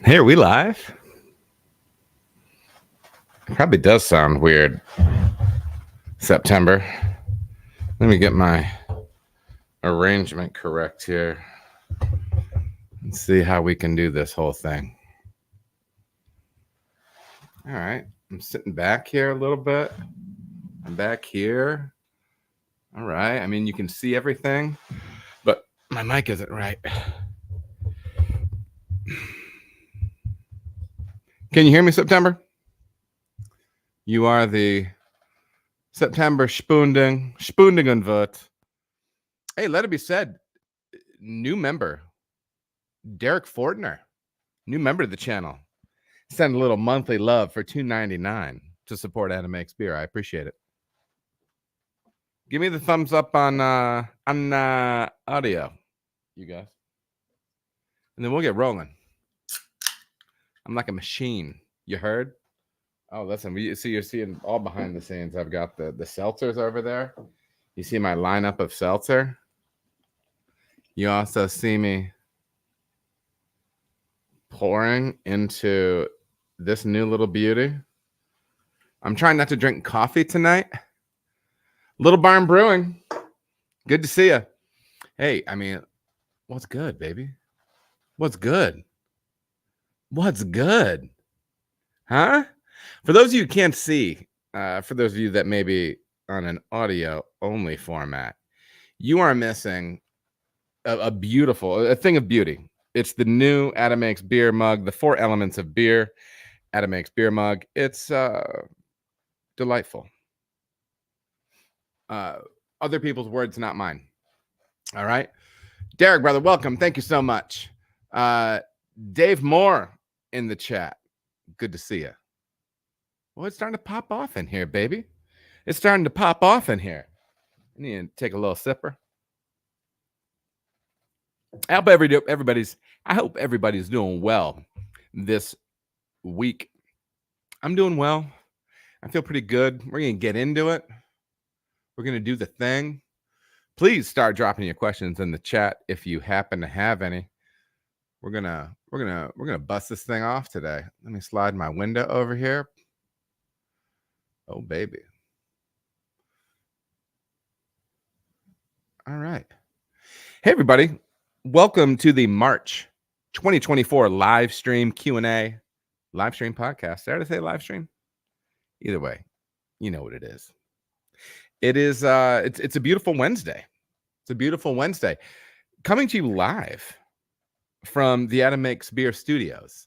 Hey, are we live? Probably does sound weird. September. Let me get my arrangement correct here and see how we can do this whole thing. All right. I'm sitting back here a little bit. I'm back here. All right. I mean, you can see everything, but my mic isn't right. Can you hear me, September? You are the September Spoondingenvert. Hey, let it be said, new member, Derek Fortner, new member of the channel. Send a little monthly love for $2.99 to support Adam Makes Beer. I appreciate it. Give me the thumbs up on audio, you guys, and then we'll get rolling. I'm like a machine. You heard? Oh, listen. You're seeing all behind the scenes. I've got the seltzers over there. You see my lineup of seltzer. You also see me pouring into this new little beauty. I'm trying not to drink coffee tonight. Little Barn Brewing. Good to see you. Hey, I mean, what's good, baby? What's good? What's good? Huh? For those of you who can't see, for those of you that may be on an audio-only format, you are missing a thing of beauty. It's the new Adam Makes Beer mug, the 4 elements of beer. Adam Makes Beer mug. It's delightful. Other people's words, not mine. All right. Derek, brother, welcome. Thank you so much. Dave Moore in the chat. Good to see you. Well, it's starting to pop off in here, baby. It's starting to pop off in here. I need to take a little sipper. I hope everybody's doing well this week. I'm doing well. I feel pretty good. We're gonna get into it. We're gonna do the thing. Please start dropping your questions in the chat if you happen to have any. We're gonna bust this thing off today. Let me slide my window over here. Oh, baby. All right. Hey, everybody. Welcome to the March 2024 live stream Q&A live stream podcast. Did I say live stream? Either way, you know what it is. It is it's a beautiful Wednesday. It's a beautiful Wednesday. Coming to you live from the Adam Makes Beer studios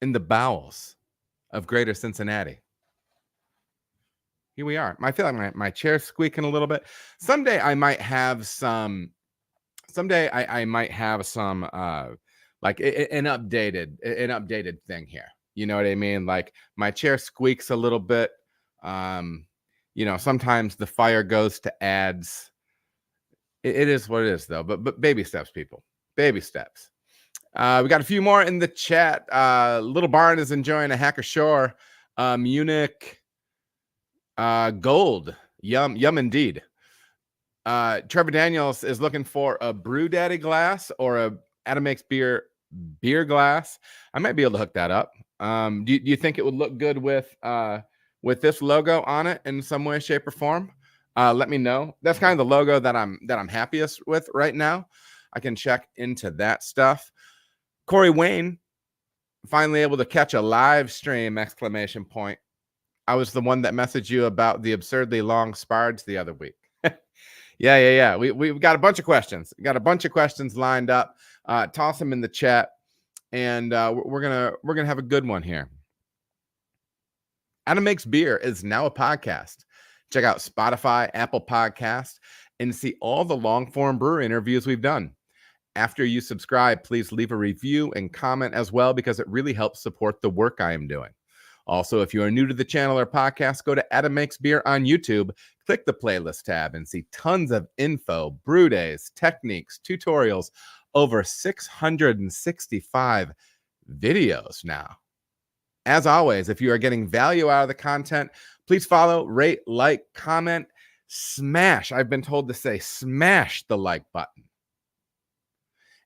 in the bowels of Greater Cincinnati. Here we are. I feel like my chair's squeaking a little bit. Someday I might have some. I might have some like an updated thing here. You know what I mean? Like my chair squeaks a little bit. You know, sometimes the fire goes to ads. It is what it is, though. But baby steps, people. Baby steps. We got a few more in the chat. Little Barn is enjoying a Hacker Shore. Munich Gold. Yum indeed. Trevor Daniels is looking for a Brew Daddy glass or a Adam Makes Beer glass. I might be able to hook that up. Do you think it would look good with this logo on it in some way, shape, or form? Let me know. That's kind of the logo that I'm happiest with right now. I can check into that stuff. Corey Wayne, finally able to catch a live stream! ! I was the one that messaged you about the absurdly long spards the other week. Yeah. We've got a bunch of questions. We got a bunch of questions lined up. Toss them in the chat, and we're gonna have a good one here. Adam Makes Beer is now a podcast. Check out Spotify, Apple Podcast, and see all the long-form brewer interviews we've done. After you subscribe, please leave a review and comment as well, because it really helps support the work I am doing. Also, if you are new to the channel or podcast, go to Adam Makes Beer on YouTube, click the playlist tab, and see tons of info, brew days, techniques, tutorials, over 665 videos now. As always, if you are getting value out of the content, please follow, rate, like, comment, smash. I've been told to say smash the like button.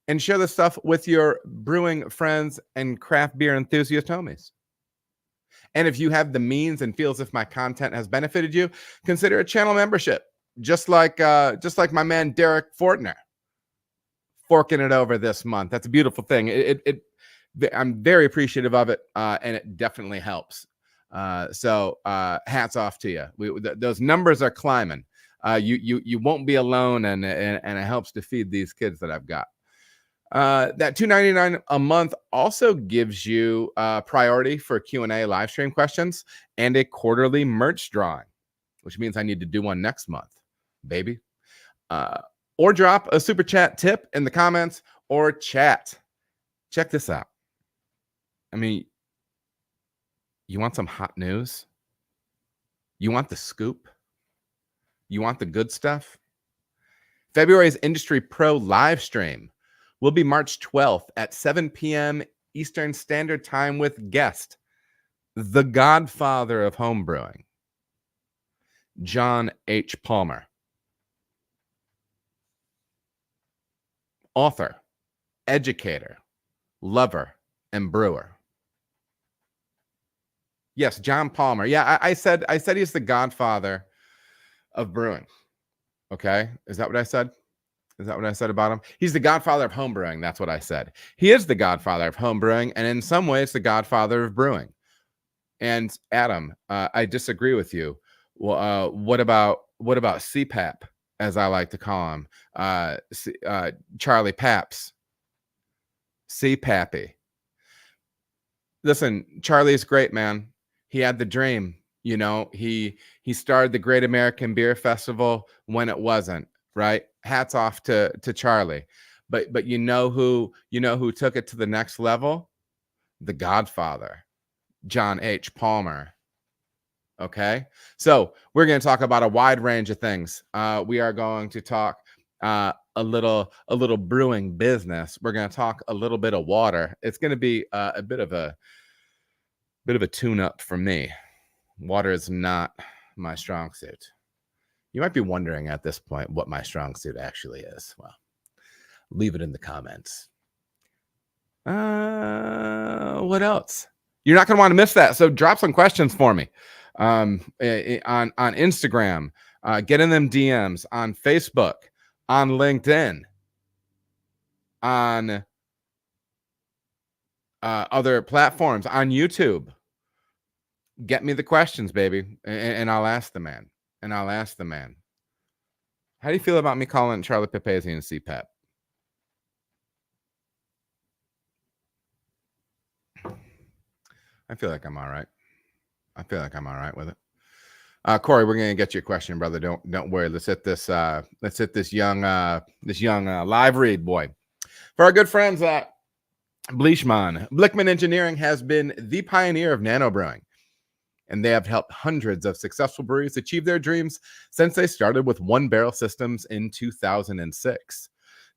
and share this stuff with your brewing friends and craft beer enthusiast homies. And if you have the means and feel as if my content has benefited you, consider a channel membership, just like my man Derek Fortner forking it over this month. That's a beautiful thing. I'm very appreciative of it, and it definitely helps. So hats off to you. Those numbers are climbing. You won't be alone, and it helps to feed these kids that I've got. That $2.99 a month also gives you priority for Q&A live stream questions and a quarterly merch drawing, which means I need to do one next month, baby. Or drop a super chat tip in the comments or chat. Check this out. I mean, you want some hot news? You want the scoop? You want the good stuff? February's Industry Pro live stream will be March 12th at 7 p.m. Eastern Standard Time with guest, the godfather of homebrewing, John H. Palmer. Author, educator, lover, and brewer. Yes, John Palmer. Yeah, I said he's the godfather of brewing. Okay, is that what I said? Is that what I said about him? He's the godfather of homebrewing. That's what I said. He is the godfather of homebrewing, and in some ways, the godfather of brewing. And Adam, I disagree with you. Well, what about CPAP, as I like to call him, Charlie Paps, CPAPy? Listen, Charlie's great, man. He had the dream. You know, he started the Great American Beer Festival when it wasn't. Right? Hats off to Charlie. But you know who took it to the next level? The Godfather, John H. Palmer. Okay? So we're going to talk about a wide range of things. We are going to talk a little brewing business. We're going to talk a little bit of water. It's going to be a bit of a tune-up for me. Water is not my strong suit. You might be wondering at this point what my strong suit actually is. Well, leave it in the comments. What else? You're not going to want to miss that. So drop some questions for me on Instagram. Get in them DMs on Facebook, on LinkedIn, on other platforms, on YouTube. Get me the questions, baby, and I'll ask the man. How do you feel about me calling Charlie Papazian CPAP? I feel like I'm all right. With it. Corey, we're gonna get you a question, brother. Don't worry. Let's hit this young live read, boy. For our good friends at Blichmann Engineering has been the pioneer of nano brewing, and they have helped hundreds of successful breweries achieve their dreams since they started with one barrel systems in 2006.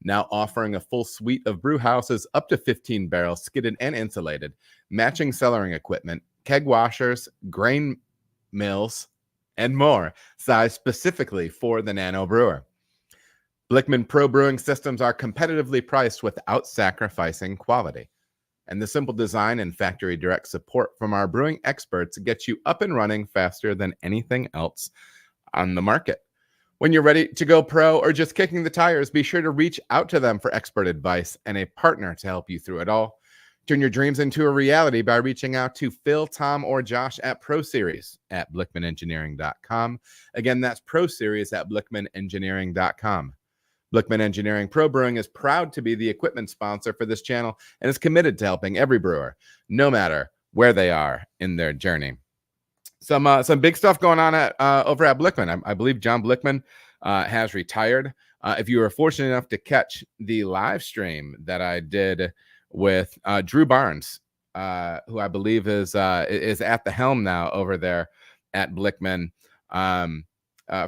Now offering a full suite of brew houses up to 15 barrels, skidded and insulated, matching cellaring equipment, keg washers, grain mills, and more, sized specifically for the nano brewer. Blichmann Pro brewing systems are competitively priced without sacrificing quality. And the simple design and factory direct support from our brewing experts gets you up and running faster than anything else on the market. When you're ready to go pro or just kicking the tires, be sure to reach out to them for expert advice and a partner to help you through it all. Turn your dreams into a reality by reaching out to Phil, Tom, or Josh at ProSeries at BlichmannEngineering.com. Again, that's ProSeries at BlichmannEngineering.com. Blichmann Engineering Pro Brewing is proud to be the equipment sponsor for this channel and is committed to helping every brewer, no matter where they are in their journey. Some big stuff going on over at Blichmann. I believe John Blichmann has retired. If you were fortunate enough to catch the live stream that I did with Drew Barnes, who I believe is at the helm now over there at Blichmann.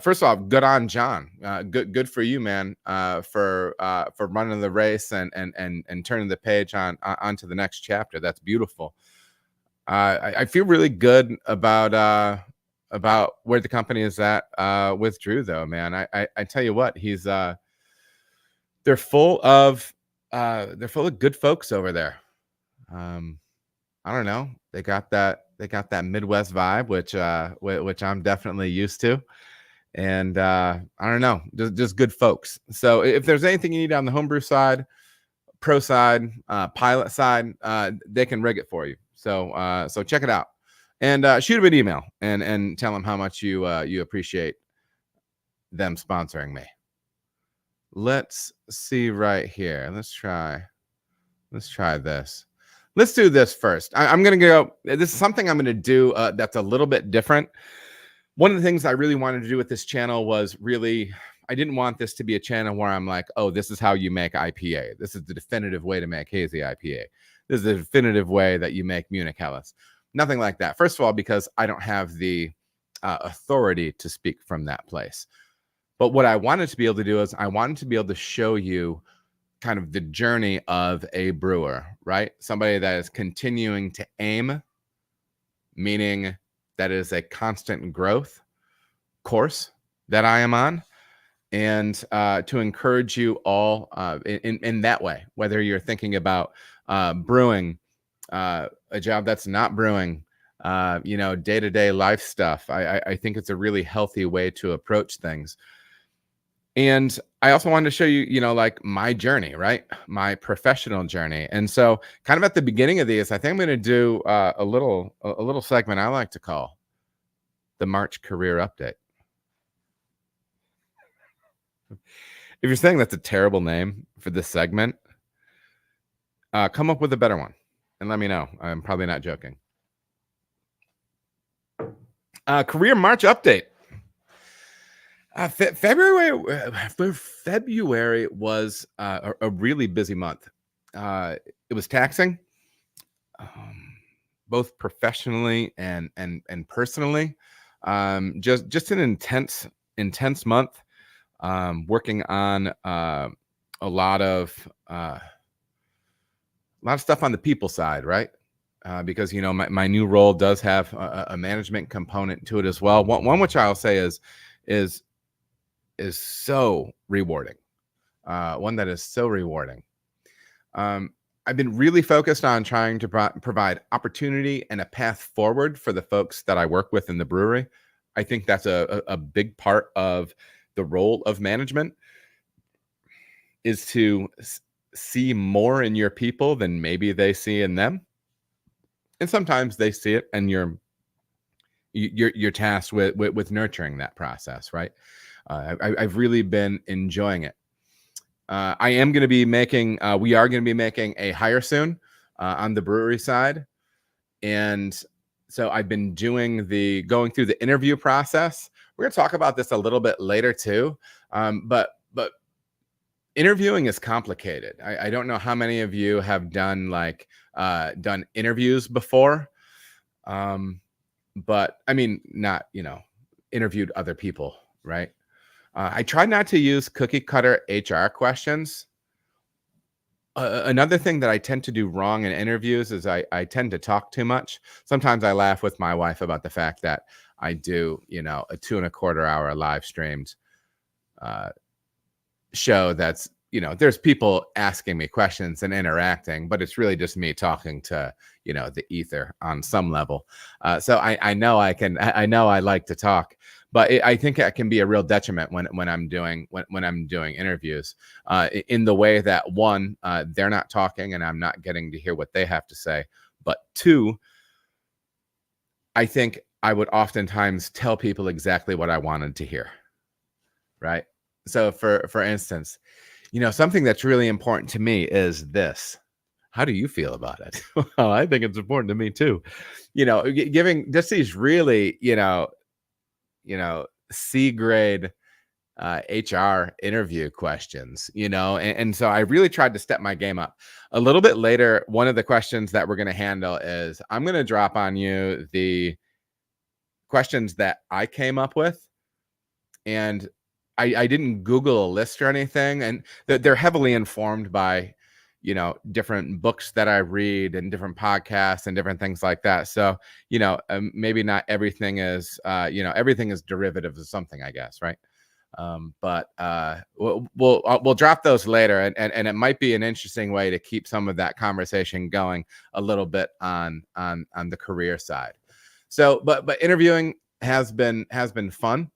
First off, good on John. Good for you, man. For running the race and turning the page onto the next chapter. That's beautiful. I feel really good about where the company is at with Drew, though, man. I tell you what, they're full of They're full of good folks over there. I don't know. They got that Midwest vibe, which I'm definitely used to. And I don't know, just good folks. So if there's anything you need on the homebrew side, pro side, pilot side, they can rig it for you. So check it out, and shoot them an email and tell them how much you appreciate them sponsoring me. Let's see right here. Let's try this. Let's do this first. I'm going to go. This is something I'm going to do that's a little bit different. One of the things I really wanted to do with this channel was I didn't want this to be a channel where I'm like, oh, this is how you make IPA. This is the definitive way to make hazy IPA. This is the definitive way that you make Munich Helles. Nothing like that. First of all, because I don't have the authority to speak from that place. But what I wanted to be able to do is I wanted to be able to show you kind of the journey of a brewer, right? Somebody that is continuing to aim, meaning that is a constant growth course that I am on, and to encourage you all in that way, whether you're thinking about brewing, a job that's not brewing, day-to-day life stuff. I think it's a really healthy way to approach things. And I also wanted to show you, like my journey, right? My professional journey. And so kind of at the beginning of these, I think I'm going to do a little segment I like to call the March Career Update. If you're saying that's a terrible name for this segment, come up with a better one and let me know. I'm probably not joking. Career March Update. February was a really busy month. It was taxing, both professionally and personally. Just an intense month. Working on a lot of stuff on the people side, right? Because my new role does have a management component to it as well. One which I'll say is so rewarding. One that is so rewarding. I've been really focused on trying to provide opportunity and a path forward for the folks that I work with in the brewery. I think that's a big part of the role of management, is to see more in your people than maybe they see in them. And sometimes they see it, and you're tasked with nurturing that process, right? I've really been enjoying it. I am going to be making, we are going to be making a hire soon on the brewery side. And so I've been going through the interview process. We're going to talk about this a little bit later too. But interviewing is complicated. I don't know how many of you have done done interviews before. But I mean, not, interviewed other people, right? I try not to use cookie cutter HR questions. Another thing that I tend to do wrong in interviews is I tend to talk too much. Sometimes I laugh with my wife about the fact that I do, a 2.25 hour live streamed show that's, there's people asking me questions and interacting, but it's really just me talking to, the ether on some level. So I know I like to talk, but I think it can be a real detriment when I'm doing interviews in the way that, one, they're not talking and I'm not getting to hear what they have to say. But two, I think I would oftentimes tell people exactly what I wanted to hear. Right. So for instance, something that's really important to me is this. How do you feel about it? Well, I think it's important to me too. Giving just these really, C grade HR interview questions, and so I really tried to step my game up. A little bit later, one of the questions that we're going to handle is I'm going to drop on you the questions that I came up with. And I didn't Google a list or anything, and they're heavily informed by, different books that I read and different podcasts and different things like that. So, maybe not everything is, everything is derivative of something, I guess. Right. But we'll drop those later, and it might be an interesting way to keep some of that conversation going a little bit on the career side. So, but interviewing has been fun.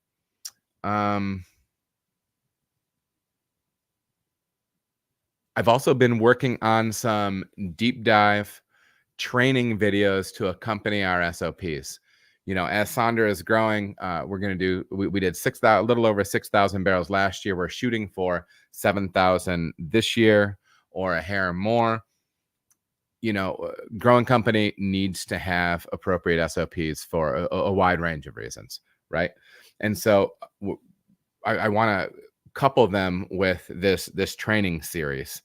I've also been working on some deep dive training videos to accompany our SOPs. As Sonder is growing, we're going to do, we did a little over 6,000 barrels last year. We're shooting for 7,000 this year or a hair more. Growing company needs to have appropriate SOPs for a wide range of reasons, right? And so I want to couple them with this training series,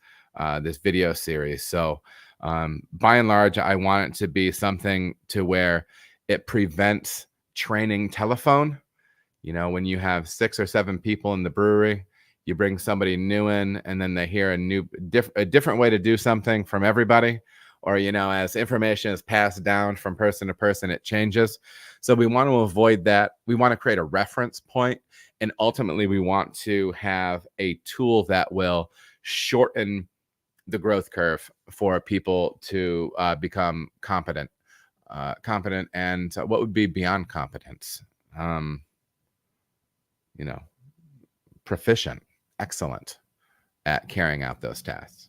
this video series. So by and large, I want it to be something to where it prevents training telephone. When you have 6 or 7 people in the brewery, you bring somebody new in, and then they hear a different way to do something from everybody. Or, as information is passed down from person to person, it changes. So we want to avoid that. We want to create a reference point. And ultimately, we want to have a tool that will shorten the growth curve for people to become competent, and what would be beyond competence? Proficient, excellent at carrying out those tasks.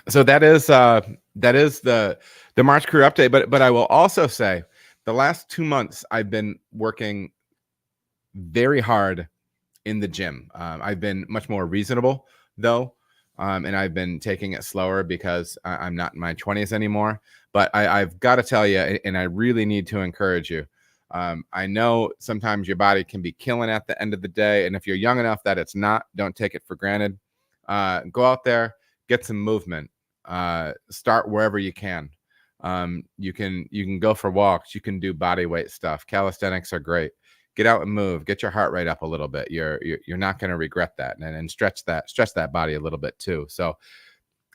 So that is the March crew update. But I will also say the last 2 months I've been working very hard in the gym. I've been much more reasonable though, and I've been taking it slower because I'm not in my 20s anymore. But I've got to tell you, and I really need to encourage you. I know sometimes your body can be killing at the end of the day, and if you're young enough that it's not, don't take it for granted. Go out there, get some movement. Start wherever you can. You can go for walks. You can do body weight stuff. Calisthenics are great. Get out and move. Get your heart rate up a little bit. You're not going to regret that, and stretch that body a little bit too. So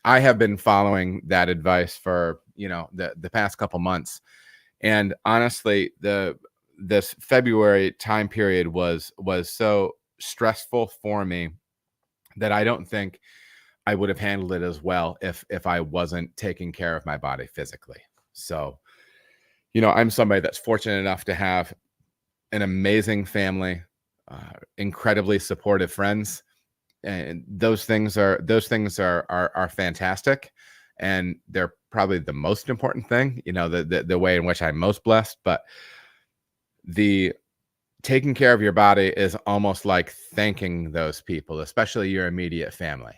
I have been following that advice for the past couple months, and honestly, this February time period was so stressful for me that I don't think I would have handled it as well if I wasn't taking care of my body physically. So, I'm somebody that's fortunate enough to have an amazing family, incredibly supportive friends, and those things are fantastic, and they're probably the most important thing. The way in which I'm most blessed, but the taking care of your body is almost like thanking those people, especially your immediate family.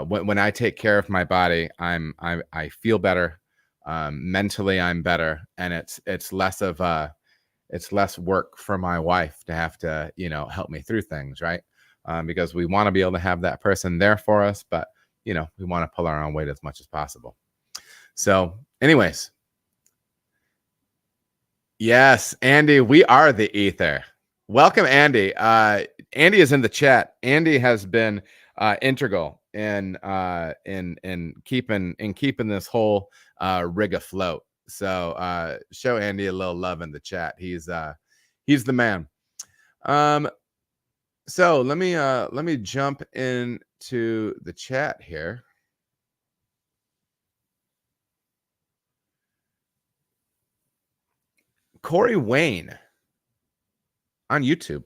When I take care of my body, I feel better. Mentally, I'm better, and it's less work for my wife to have to help me through things, right? Because we want to be able to have that person there for us, but we want to pull our own weight as much as possible. So, anyways, yes, Andy, we are the ether. Welcome, Andy. Andy is in the chat. Andy has been integral in keeping this whole rig afloat. So show Andy a little love in the chat. He's the man. So let me jump into the chat here. Corey Wayne on YouTube.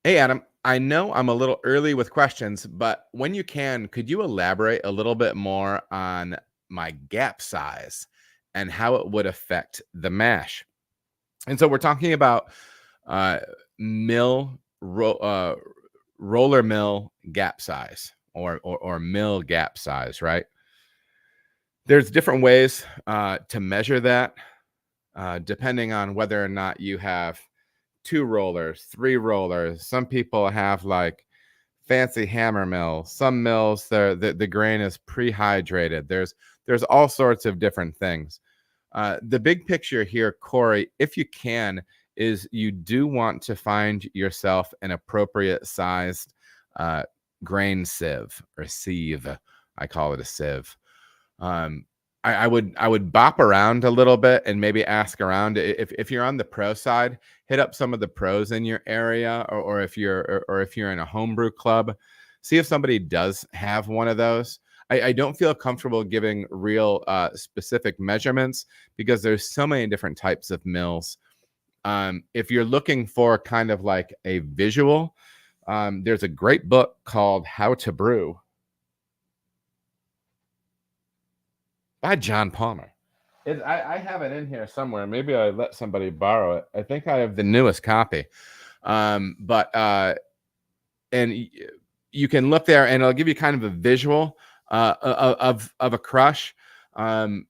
Hey, Adam, I know I'm a little early with questions, but when you can, could you elaborate a little bit more on my gap size and how it would affect the mash? And so we're talking about roller mill gap size or mill gap size, right? There's different ways to measure that depending on whether or not you have 2 rollers, 3 rollers. Some people have like fancy hammer mills. Some mills, the grain is prehydrated. There's all sorts of different things. The big picture here, Corey, if you can, is you do want to find yourself an appropriate sized grain sieve or sieve. I call it a sieve. I would bop around a little bit and maybe ask around. If you're on the pro side, hit up some of the pros in your area, or if you're in a homebrew club, see if somebody does have one of those. I don't feel comfortable giving real specific measurements because there's so many different types of mills. If you're looking for kind of like a visual, there's a great book called How to Brew by John Palmer. I have it in here somewhere. Maybe I let somebody borrow it. I think I have the newest copy. But you can look there, and it'll give you kind of a visual of a crush. I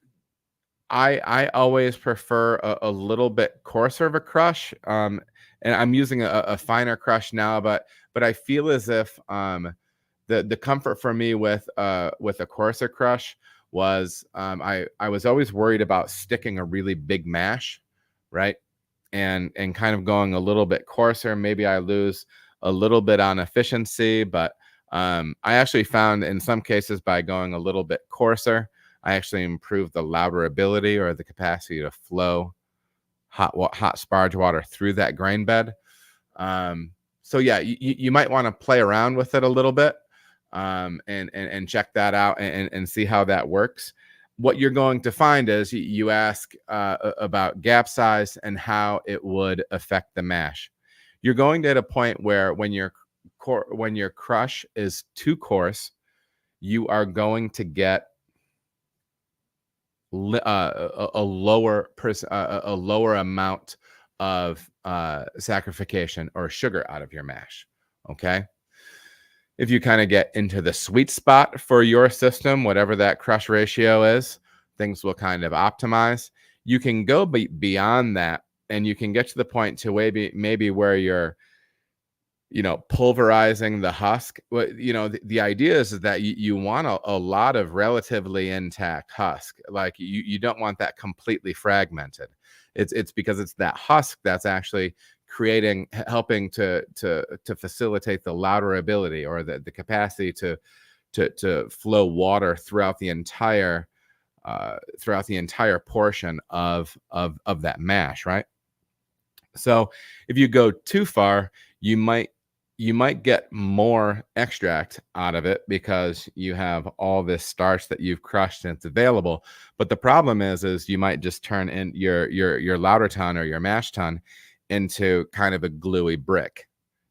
always prefer a little bit coarser of a crush, and I'm using a finer crush now, but I feel as if the comfort for me with a coarser crush was I was always worried about sticking a really big mash, right? And kind of going a little bit coarser. Maybe I lose a little bit on efficiency, but I actually found in some cases by going a little bit coarser, I actually improved the lauter ability or the capacity to flow hot sparge water through that grain bed. So yeah, you might want to play around with it a little bit, and check that out and see how that works. What you're going to find is you ask about gap size and how it would affect the mash. You're going to hit a point where when your crush is too coarse, you are going to get a lower amount of saccharification or sugar out of your mash. Okay. If you kind of get into the sweet spot for your system, whatever that crush ratio is, things will kind of optimize. You can go beyond that, and you can get to the point to maybe where you're, pulverizing the husk. The idea is that you want a lot of relatively intact husk. Like you don't want that completely fragmented. It's because it's that husk that's actually helping to facilitate the lauter ability or the capacity to flow water throughout the entire portion of that mash, right? So if you go too far, you might get more extract out of it because you have all this starch that you've crushed and it's available. But the problem is you might just turn in your lauter ton or your mash tun into kind of a gluey brick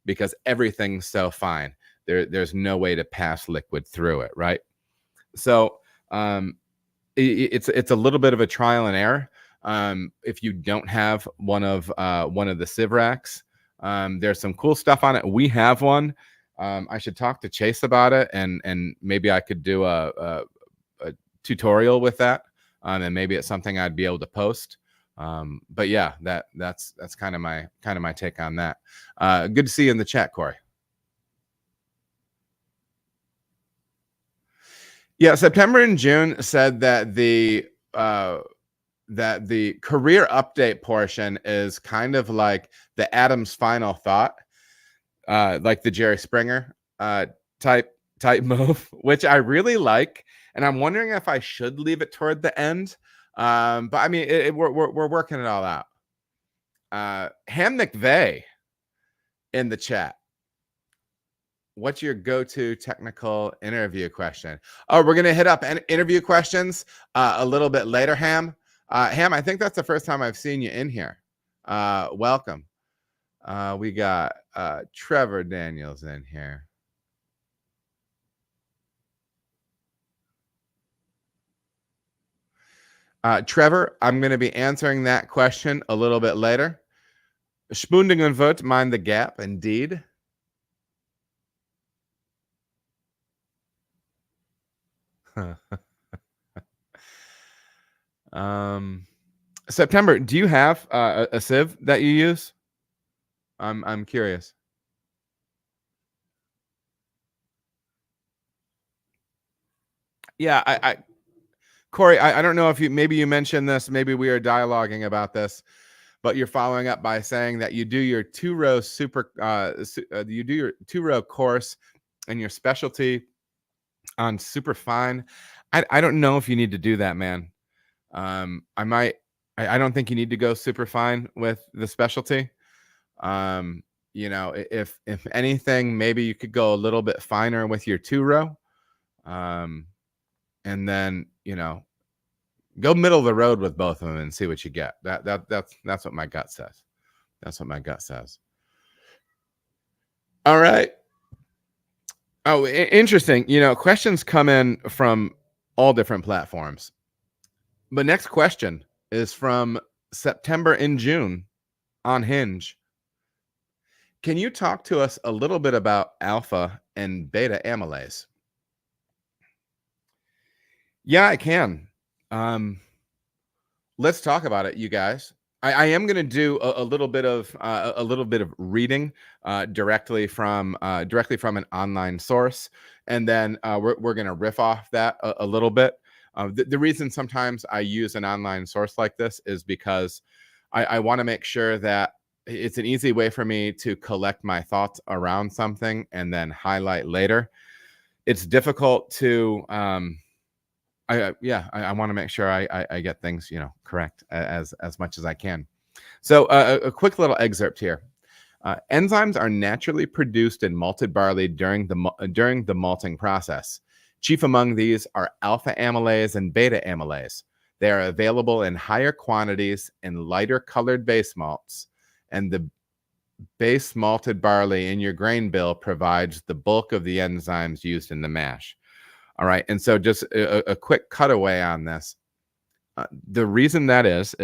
because everything's so fine. There's no way to pass liquid through it, right? So it's a little bit of a trial and error. If you don't have one of the sieve racks, there's some cool stuff on it. We have one. I should talk to Chase about it, and maybe I could do a tutorial with that, and maybe it's something I'd be able to post. But yeah, that's kind of my take on that. Good to see you in the chat, Corey. Yeah, September and June said that the career update portion is kind of like the Adam's final thought, like the Jerry Springer type move, which I really like, and I'm wondering if I should leave it toward the end. But I mean, we're working it all out. Ham McVeigh in the chat. What's your go-to technical interview question? Oh, we're gonna hit up interview questions a little bit later, Ham. Ham, I think that's the first time I've seen you in here. Welcome. We got Trevor Daniels in here. Trevor, I'm going to be answering that question a little bit later. Spundingen wird, mind the gap, indeed. September, do you have a sieve that you use? I'm curious. Yeah, Corey, I don't know if maybe you mentioned this, maybe we are dialoguing about this, but you're following up by saying that you do your two-row you do your two-row course and your specialty on super fine. I don't know if you need to do that, man. I might. I don't think you need to go super fine with the specialty. Um, if anything, maybe you could go a little bit finer with your 2 row. Um, and then, go middle of the road with both of them and see what you get. That's what my gut says. That's what my gut says. All right. Oh, interesting. Questions come in from all different platforms. But next question is from September and June on Hinge. Can you talk to us a little bit about alpha and beta amylase? Yeah, I can. Um, let's talk about it, you guys. I am going to do a little bit of reading directly from an online source, and then we're going to riff off that a little bit. The reason sometimes I use an online source like this is because I want to make sure that it's an easy way for me to collect my thoughts around something and then highlight later. It's difficult to I want to make sure I get things correct as much as I can. So a quick little excerpt here. Enzymes are naturally produced in malted barley during the malting process. Chief among these are alpha amylase and beta amylase. They are available in higher quantities in lighter colored base malts, and the base malted barley in your grain bill provides the bulk of the enzymes used in the mash. All right. And so just a quick cutaway on this. The reason that is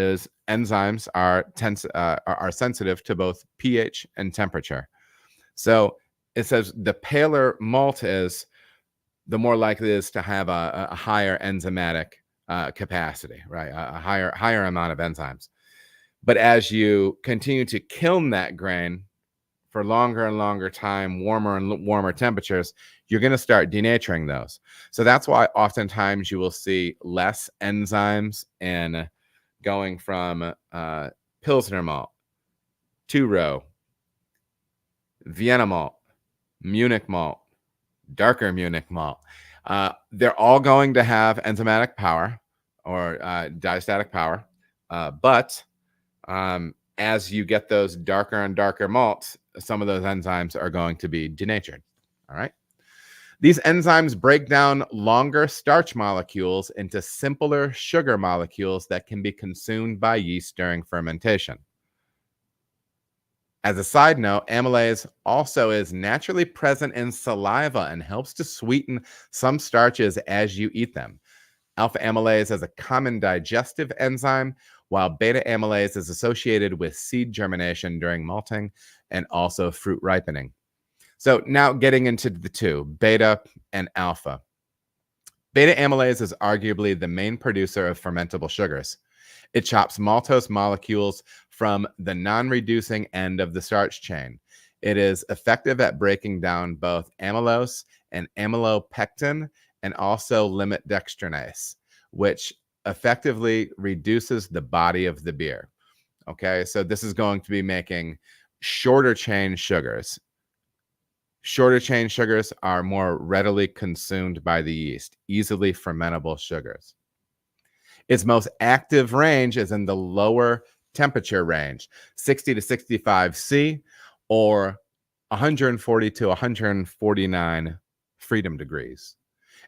enzymes are sensitive to both pH and temperature. So it says the paler malt is, the more likely it is to have a higher enzymatic capacity, right? A higher amount of enzymes. But as you continue to kiln that grain for longer and longer time, warmer and warmer temperatures, you're going to start denaturing those. So that's why oftentimes you will see less enzymes in going from Pilsner malt, 2-row, Vienna malt, Munich malt, darker Munich malt. They're all going to have enzymatic power or diastatic power, but as you get those darker and darker malts, some of those enzymes are going to be denatured. All right. These enzymes break down longer starch molecules into simpler sugar molecules that can be consumed by yeast during fermentation. As a side note, amylase also is naturally present in saliva and helps to sweeten some starches as you eat them. Alpha amylase is a common digestive enzyme, while beta amylase is associated with seed germination during malting and also fruit ripening. So now getting into the two, beta and alpha. Beta amylase is arguably the main producer of fermentable sugars. It chops maltose molecules from the non-reducing end of the starch chain. It is effective at breaking down both amylose and amylopectin and also limit dextrinase, which effectively reduces the body of the beer. Okay, so this is going to be making shorter chain sugars. Shorter chain sugars are more readily consumed by the yeast, easily fermentable sugars. Its most active range is in the lower temperature range, 60 to 65 C or 140 to 149 freedom degrees.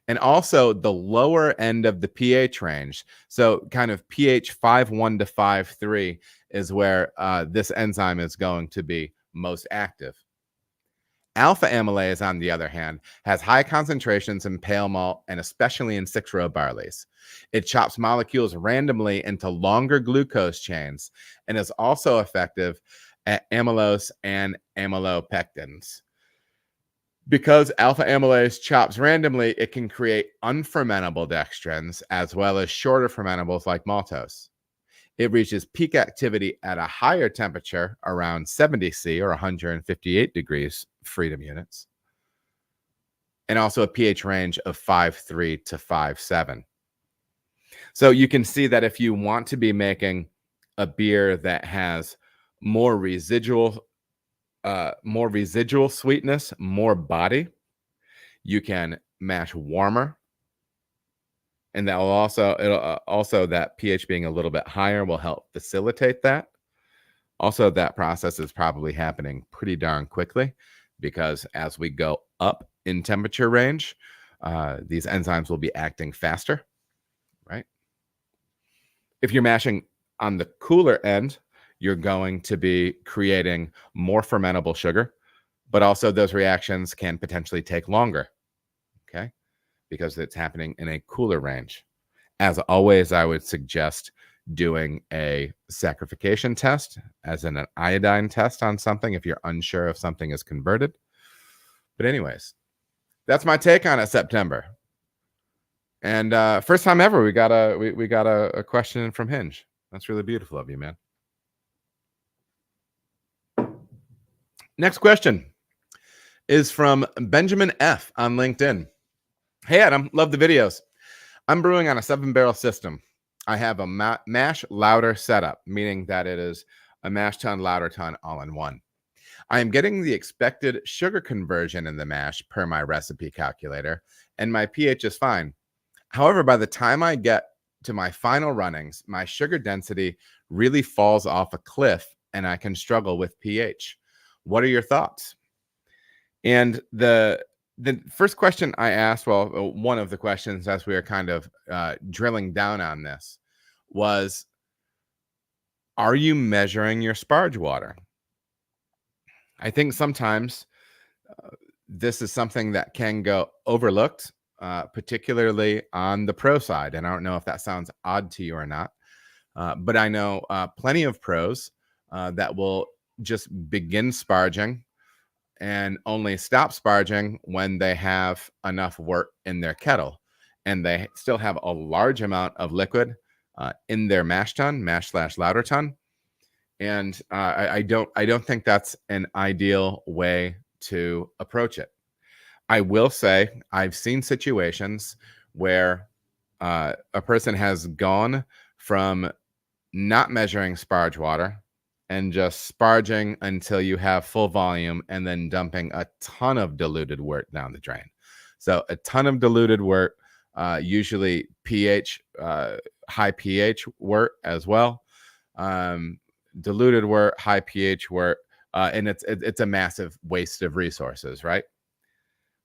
And also the lower end of the pH range. So kind of pH 5.1 to 5.3 is where this enzyme is going to be most active. Alpha amylase, on the other hand, has high concentrations in pale malt and especially in 6-row barleys. It chops molecules randomly into longer glucose chains and is also effective at amylose and amylopectins. Because alpha amylase chops randomly, it can create unfermentable dextrins as well as shorter fermentables like maltose. It reaches peak activity at a higher temperature, around 70 C or 158 degrees freedom units, and also a pH range of 5.3 to 5.7. So you can see that if you want to be making a beer that has more residual sweetness, more body, you can mash warmer And that will also that pH being a little bit higher will help facilitate that. Also, that process is probably happening pretty darn quickly because as we go up in temperature range, these enzymes will be acting faster, right? If you're mashing on the cooler end, you're going to be creating more fermentable sugar, but also those reactions can potentially take longer, okay? Because it's happening in a cooler range. As always, I would suggest doing a saccharification test, as in an iodine test on something if you're unsure if something is converted. But anyways, that's my take on it, September. And first time ever, we got a question from Hinge. That's really beautiful of you, man. Next question is from Benjamin F. on LinkedIn. Hey, Adam, love the videos. I'm brewing on a 7-barrel system. I have a mash lauter setup, meaning that it is a mash tun, lauter tun, all in one. I am getting the expected sugar conversion in the mash per my recipe calculator, and my pH is fine. However, by the time I get to my final runnings, my sugar density really falls off a cliff, and I can struggle with pH. What are your thoughts? And the first question I asked, well, one of the questions as we were kind of drilling down on this was, are you measuring your sparge water? I think sometimes this is something that can go overlooked, particularly on the pro side. And I don't know if that sounds odd to you or not, but I know plenty of pros that will just begin sparging and only stop sparging when they have enough wort in their kettle, and they still have a large amount of liquid in their mash tun, mash/lauter tun. And I don't think that's an ideal way to approach it. I will say I've seen situations where a person has gone from not measuring sparge water and just sparging until you have full volume and then dumping a ton of diluted wort down the drain. So a ton of diluted wort, usually pH, high pH wort as well. Diluted wort, high pH wort, and it's a massive waste of resources, right?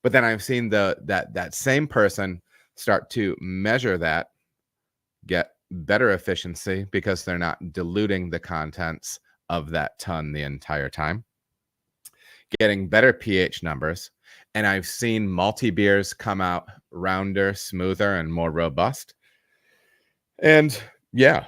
But then I've seen that same person start to measure that, get better efficiency because they're not diluting the contents of that ton the entire time, getting better pH numbers. And I've seen multi-beers come out rounder, smoother, and more robust. And yeah,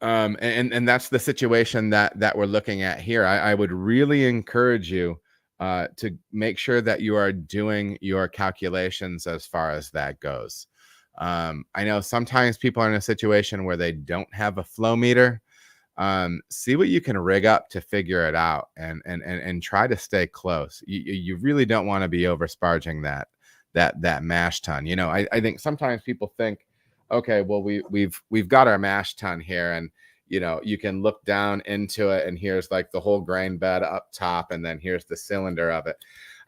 and that's the situation that we're looking at here. I would really encourage you to make sure that you are doing your calculations as far as that goes. I know sometimes people are in a situation where they don't have a flow meter. See what you can rig up to figure it out, and try to stay close. You really don't want to be over sparging that mash tun. You know, I think sometimes people think, okay, well we've got our mash tun here, and you know, you can look down into it and here's like the whole grain bed up top, and then here's the cylinder of it.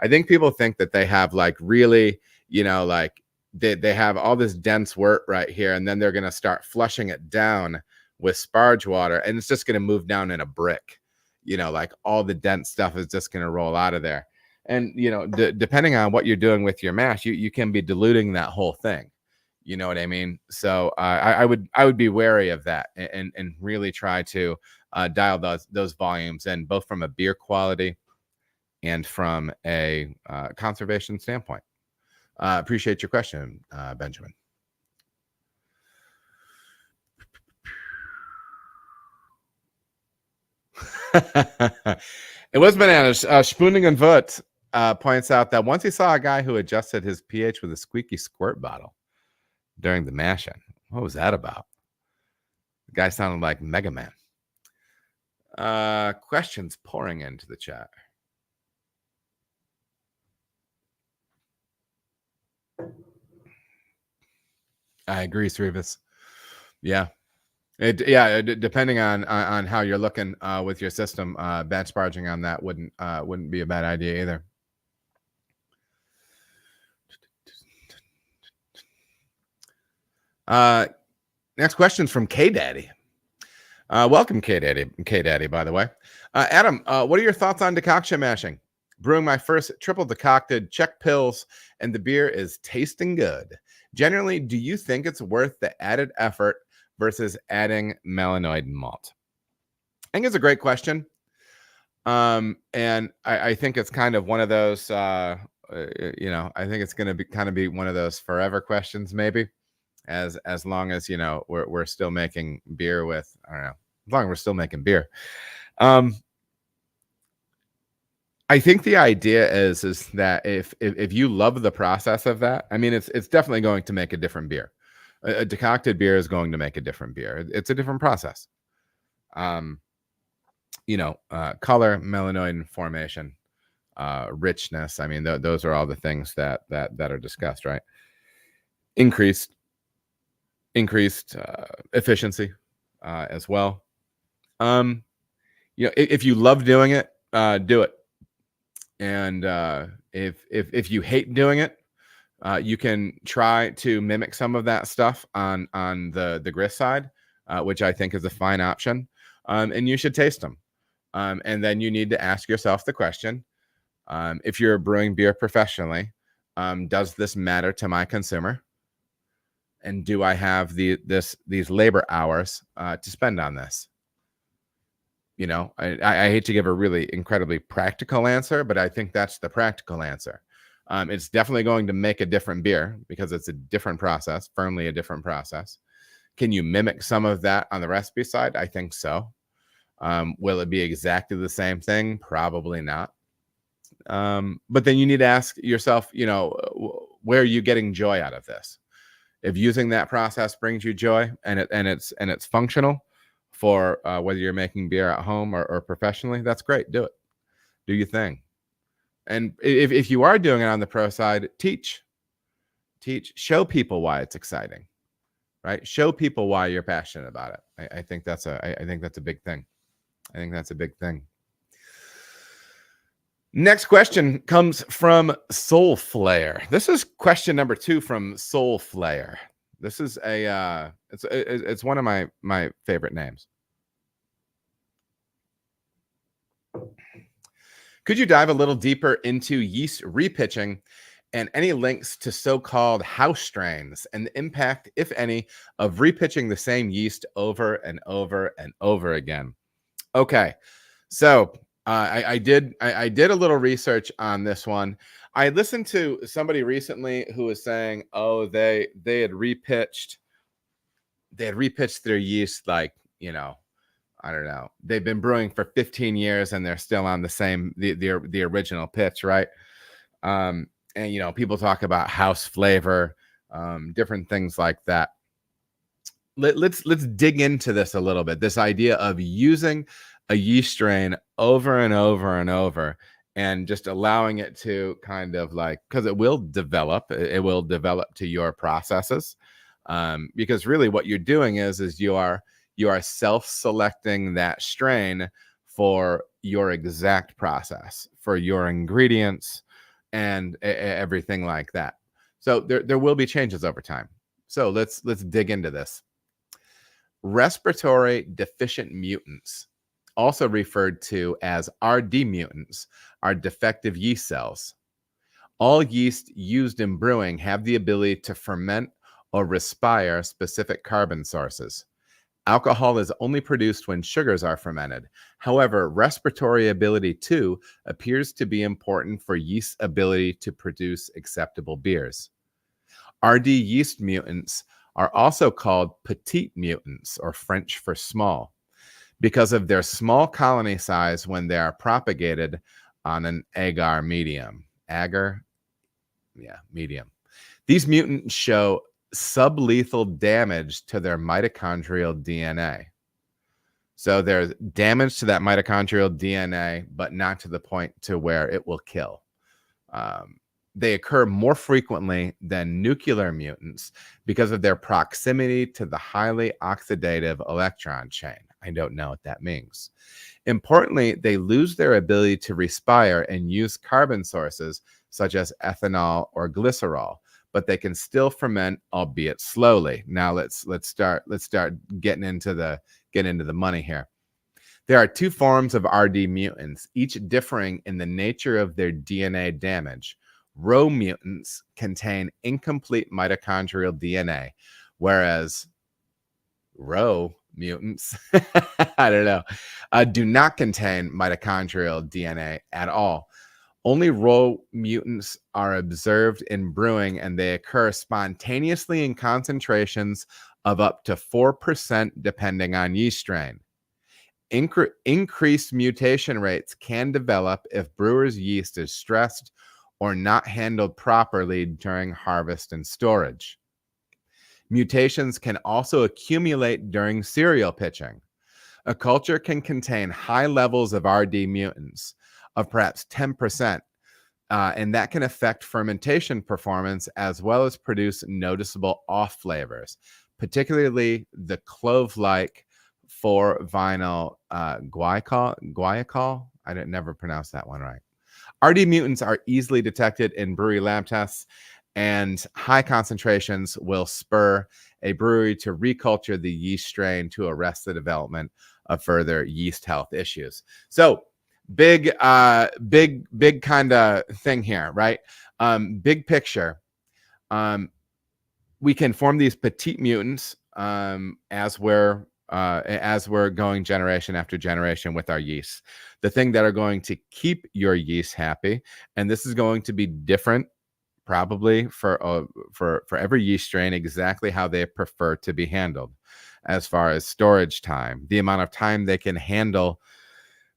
I think people think that they have like really, you know, like they have all this dense wort right here, and then they're going to start flushing it down with sparge water, and it's just going to move down in a brick. You know, like all the dense stuff is just going to roll out of there. And you know, depending on what you're doing with your mash, you can be diluting that whole thing. You know what I mean? So I would be wary of that, and really try to dial those volumes in, both from a beer quality and from a conservation standpoint. Appreciate your question, Benjamin. It was bananas. Spooning and Voot points out that once he saw a guy who adjusted his pH with a squeaky squirt bottle during the mashing. What was that about? The guy sounded like Mega Man. Questions pouring into the chat. I agree, Srivis. Yeah. Depending on how you're looking with your system, batch sparging on that wouldn't be a bad idea either. Next question's from K-Daddy. Welcome, K-Daddy, by the way. Adam, what are your thoughts on decoction mashing? Brewing my first triple decocted Czech pills, and the beer is tasting good. Generally, do you think it's worth the added effort versus adding malanoid malt? I think it's a great question. And I think it's kind of one of those, I think it's going to be one of those forever questions, maybe, as long as, we're still making beer with, I don't know, as long as we're still making beer. I think the idea is that if you love the process of that, I mean, it's definitely going to make a different beer. A decocted beer is going to make a different beer. It's a different process. Color, melanoid formation, richness. I mean, those are all the things that are discussed, right? Increased efficiency as well. If you love doing it, do it. And if you hate doing it, you can try to mimic some of that stuff on the grist side, which I think is a fine option. And you should taste them. And then you need to ask yourself the question, if you're brewing beer professionally, does this matter to my consumer? And do I have these labor hours to spend on this? I hate to give a really incredibly practical answer, but I think that's the practical answer. It's definitely going to make a different beer because it's a different process, firmly a different process. Can you mimic some of that on the recipe side? I think so. Will it be exactly the same thing? Probably not. But then you need to ask yourself, where are you getting joy out of this? If using that process brings you joy and it's functional for whether you're making beer at home or professionally, that's great. Do it. Do your thing. And if you are doing it on the pro side, teach, show people why it's exciting, right? Show people why you're passionate about it. I think that's a big thing. I think that's a big thing. Next question comes from Soul Flayer. This is question number 2 from Soul Flayer. This is it's one of my favorite names. Could you dive a little deeper into yeast repitching and any links to so-called house strains and the impact, if any, of repitching the same yeast over and over and over again? Okay, so I did a little research on this one. I listened to somebody recently who was saying, oh, they had repitched their yeast, like, I don't know, they've been brewing for 15 years and they're still on the same the original pitch, right? And people talk about house flavor, different things like that. Let's dig into this a little bit. This idea of using a yeast strain over and over and over, and just allowing it to kind of because it will develop to your processes. Because really what you're doing is you are self-selecting that strain for your exact process, for your ingredients and everything like that. So there will be changes over time. So let's dig into this. Respiratory deficient mutants, also referred to as RD mutants, are defective yeast cells. All yeast used in brewing have the ability to ferment or respire specific carbon sources. Alcohol is only produced when sugars are fermented. However, respiratory ability too appears to be important for yeast's ability to produce acceptable beers. RD yeast mutants are also called petite mutants, or French for small, because of their small colony size when they are propagated on an agar medium. Agar? Yeah, medium. These mutants show sublethal damage to their mitochondrial DNA. So there's damage to that mitochondrial DNA, but not to the point to where it will kill. They occur more frequently than nuclear mutants because of their proximity to the highly oxidative electron chain. I don't know what that means. Importantly, they lose their ability to respire and use carbon sources such as ethanol or glycerol, but they can still ferment, albeit slowly. Now let's start getting into the money here. There are two forms of RD mutants, each differing in the nature of their DNA damage. Rho mutants contain incomplete mitochondrial DNA, whereas Rho mutants, I don't know, do not contain mitochondrial DNA at all. Only Rho mutants are observed in brewing, and they occur spontaneously in concentrations of up to 4% depending on yeast strain. Increased mutation rates can develop if brewer's yeast is stressed or not handled properly during harvest and storage. Mutations can also accumulate during cereal pitching. A culture can contain high levels of RD mutants of perhaps 10%, and that can affect fermentation performance as well as produce noticeable off flavors, particularly the clove-like 4-vinyl guaiacol. I didn't never pronounce that one right. RD mutants are easily detected in brewery lab tests, and high concentrations will spur a brewery to reculture the yeast strain to arrest the development of further yeast health issues. So big kind of thing here, right? Big picture. We can form these petite mutants as we're going generation after generation with our yeast. The thing that are going to keep your yeast happy, and this is going to be different probably for every yeast strain, exactly how they prefer to be handled, as far as storage time, the amount of time they can handle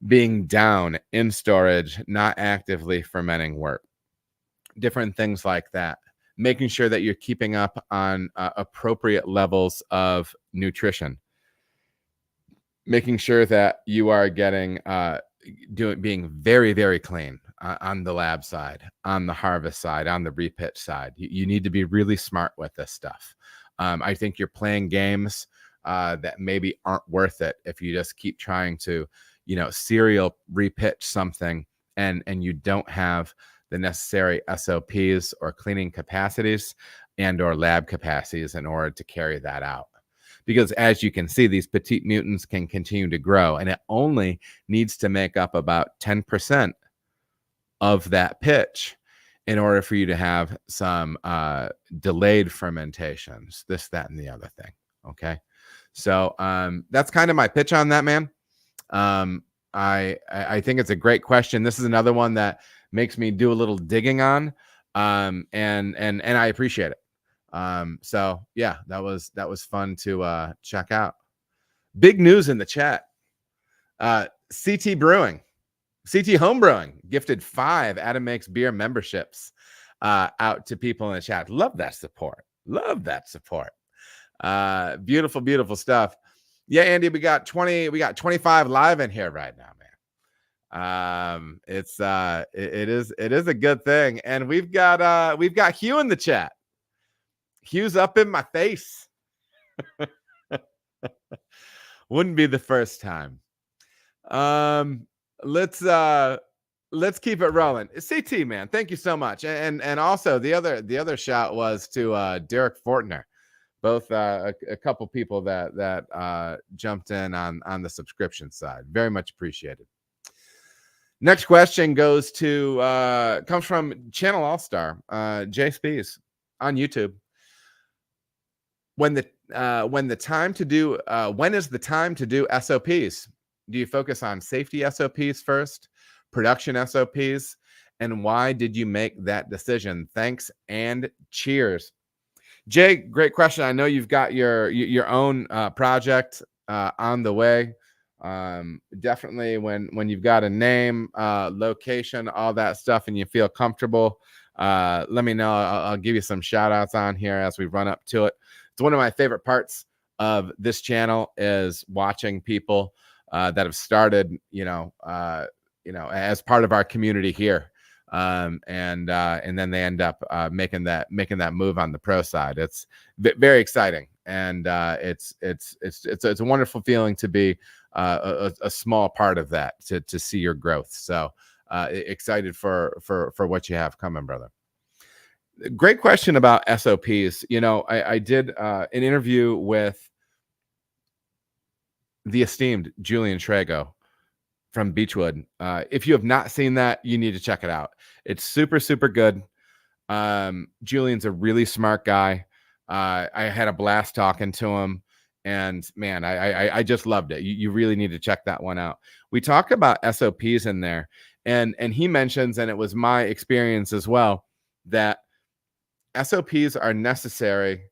being down in storage, not actively fermenting work, different things like that. Making sure that you're keeping up on appropriate levels of nutrition, making sure that you are getting being very, very clean on the lab side, on the harvest side, on the repitch side. You need to be really smart with this stuff. I think you're playing games that maybe aren't worth it if you just keep trying to, serial repitch something and you don't have the necessary SOPs or cleaning capacities and or lab capacities in order to carry that out. Because as you can see, these petite mutants can continue to grow, and it only needs to make up about 10% of that pitch in order for you to have some delayed fermentations, this, that, and the other thing. Okay. So that's kind of my pitch on that, man. I think it's a great question. This is another one that makes me do a little digging on, and I appreciate it. So yeah, that was fun to check out. Big news in the chat. CT Brewing, CT Home Brewing gifted 5 Adam Makes Beer memberships out to people in the chat. Love that support. Beautiful, beautiful stuff. Yeah, Andy, we got 25 live in here right now, man. It is a good thing. And we've got Hugh in the chat. Hugh's up in my face. Wouldn't be the first time. Let's keep it rolling. CT, man, thank you so much. And also the other shout was to Derek Fortner. Both a couple people that jumped in on the subscription side. Very much appreciated. Next question comes from Channel All Star, Jay Spees on YouTube. When is the time to do SOPs? Do you focus on safety SOPs first, production SOPs, and why did you make that decision? Thanks and cheers. Jay, great question. I know you've got your own project on the way. Definitely when you've got a name, location, all that stuff, and you feel comfortable, let me know. I'll give you some shout outs on here as we run up to it. It's one of my favorite parts of this channel is watching people that have started, as part of our community here. And then they end up making that move on the pro side. It's very exciting, and it's a wonderful feeling to be a small part of that, to see your growth. So excited for what you have coming, brother. Great question about SOPs. I did an interview with the esteemed Julian Trago from Beechwood. If you have not seen that, you need to check it out. It's super, super good. Julian's a really smart guy. I had a blast talking to him, and man, I just loved it. You really need to check that one out. We talk about SOPs in there, and he mentions, and it was my experience as well, that SOPs are necessary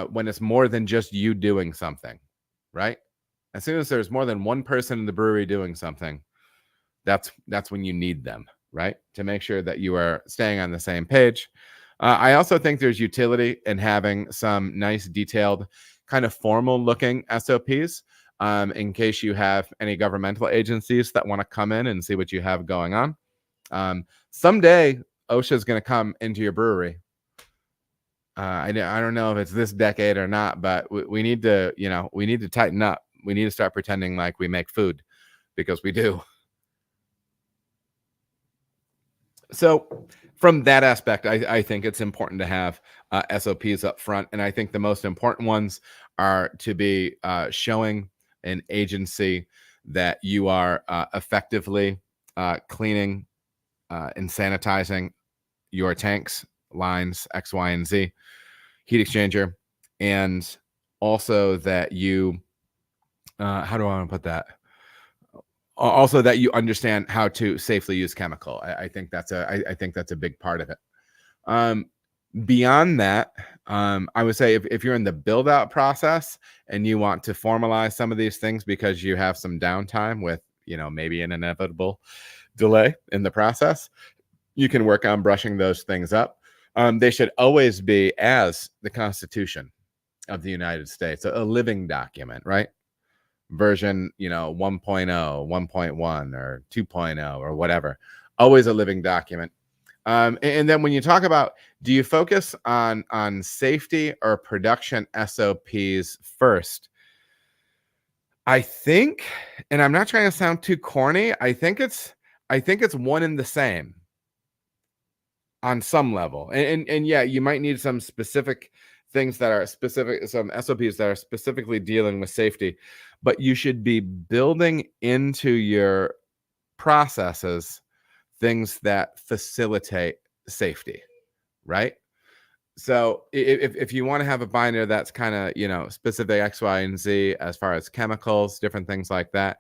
when it's more than just you doing something, right? As soon as there's more than one person in the brewery doing something, that's when you need them, right? To make sure that you are staying on the same page. I also think there's utility in having some nice, detailed, kind of formal looking SOPs in case you have any governmental agencies that want to come in and see what you have going on. Someday, OSHA is going to come into your brewery. I don't know if it's this decade or not, but we need to, we need to tighten up. We need to start pretending like we make food, because we do. So from that aspect, I think it's important to have SOPs up front. And I think the most important ones are to be showing an agency that you are effectively cleaning and sanitizing your tanks, lines, X, Y, and Z, heat exchanger, and also that you, how do I want to put that? Also that you understand how to safely use chemical. I think that's a big part of it. Beyond that, I would say if you're in the build out process and you want to formalize some of these things because you have some downtime with, maybe an inevitable delay in the process, you can work on brushing those things up. They should always be as the Constitution of the United States, a living document, right? Version 1.0, 1.1, or 2.0, or whatever, always a living document. And then when you talk about, do you focus on safety or production SOPs first? I think, and I'm not trying to sound too corny, I think it's one and the same on some level. And yeah, you might need some specific things that are specific, some SOPs that are specifically dealing with safety, but you should be building into your processes things that facilitate safety, right? So if you want to have a binder that's kind of, specific X, Y, and Z as far as chemicals, different things like that,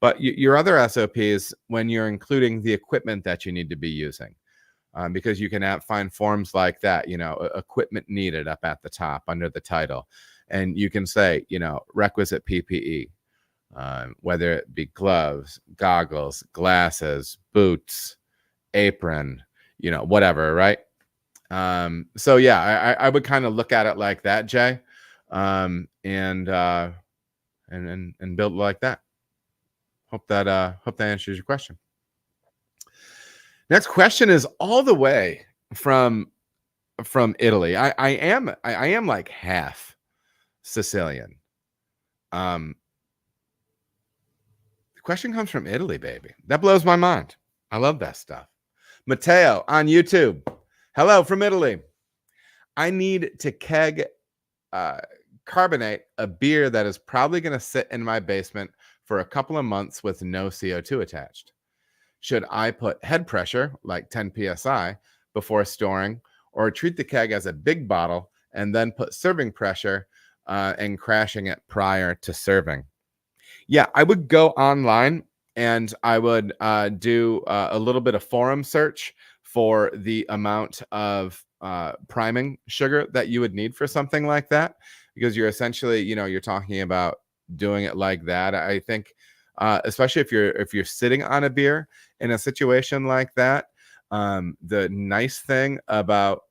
but your other SOPs, when you're including the equipment that you need to be using, because you can find forms like that, equipment needed up at the top under the title. And you can say, requisite PPE, whether it be gloves, goggles, glasses, boots, apron, whatever, right? So yeah, I would kind of look at it like that, Jay, and build it like that. Hope that answers your question. Next question is all the way from Italy. I am like half Sicilian. The question comes from Italy, baby. That blows my mind. I love that stuff. Matteo on YouTube. Hello from Italy. I need to keg carbonate a beer that is probably going to sit in my basement for a couple of months with no CO2 attached. Should I put head pressure, like 10 psi, before storing, or treat the keg as a big bottle and then put serving pressure and crashing it prior to serving? Yeah, I would go online and I would do a little bit of forum search for the amount of priming sugar that you would need for something like that, because you're essentially, you're talking about doing it like that. I think, especially if you're sitting on a beer in a situation like that, the nice thing about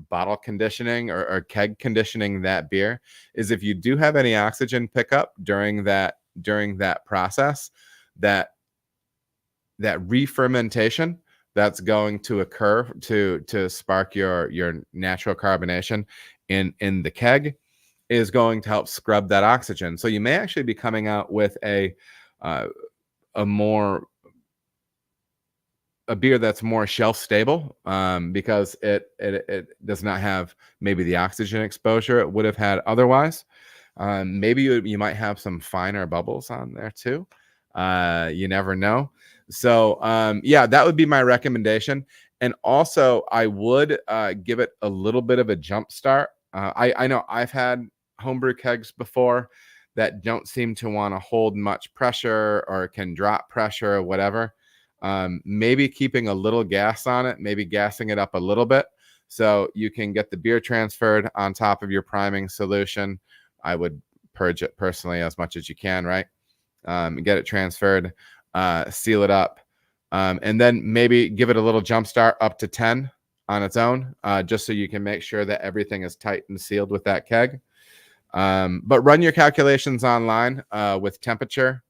bottle conditioning or keg conditioning that beer is if you do have any oxygen pickup during that process, that re-fermentation that's going to occur to spark your natural carbonation in the keg is going to help scrub that oxygen. So you may actually be coming out with a more a beer that's more shelf stable, because it does not have maybe the oxygen exposure it would have had otherwise. Maybe you might have some finer bubbles on there too. You never know. So yeah, that would be my recommendation. And also, I would give it a little bit of a jump start. I know I've had homebrew kegs before that don't seem to want to hold much pressure or can drop pressure or whatever. Maybe keeping a little gas on it, maybe gassing it up a little bit so you can get the beer transferred on top of your priming solution. I would purge it personally as much as you can, right? Get it transferred, seal it up, and then maybe give it a little jump start up to 10 on its own, just so you can make sure that everything is tight and sealed with that keg. But run your calculations online with temperature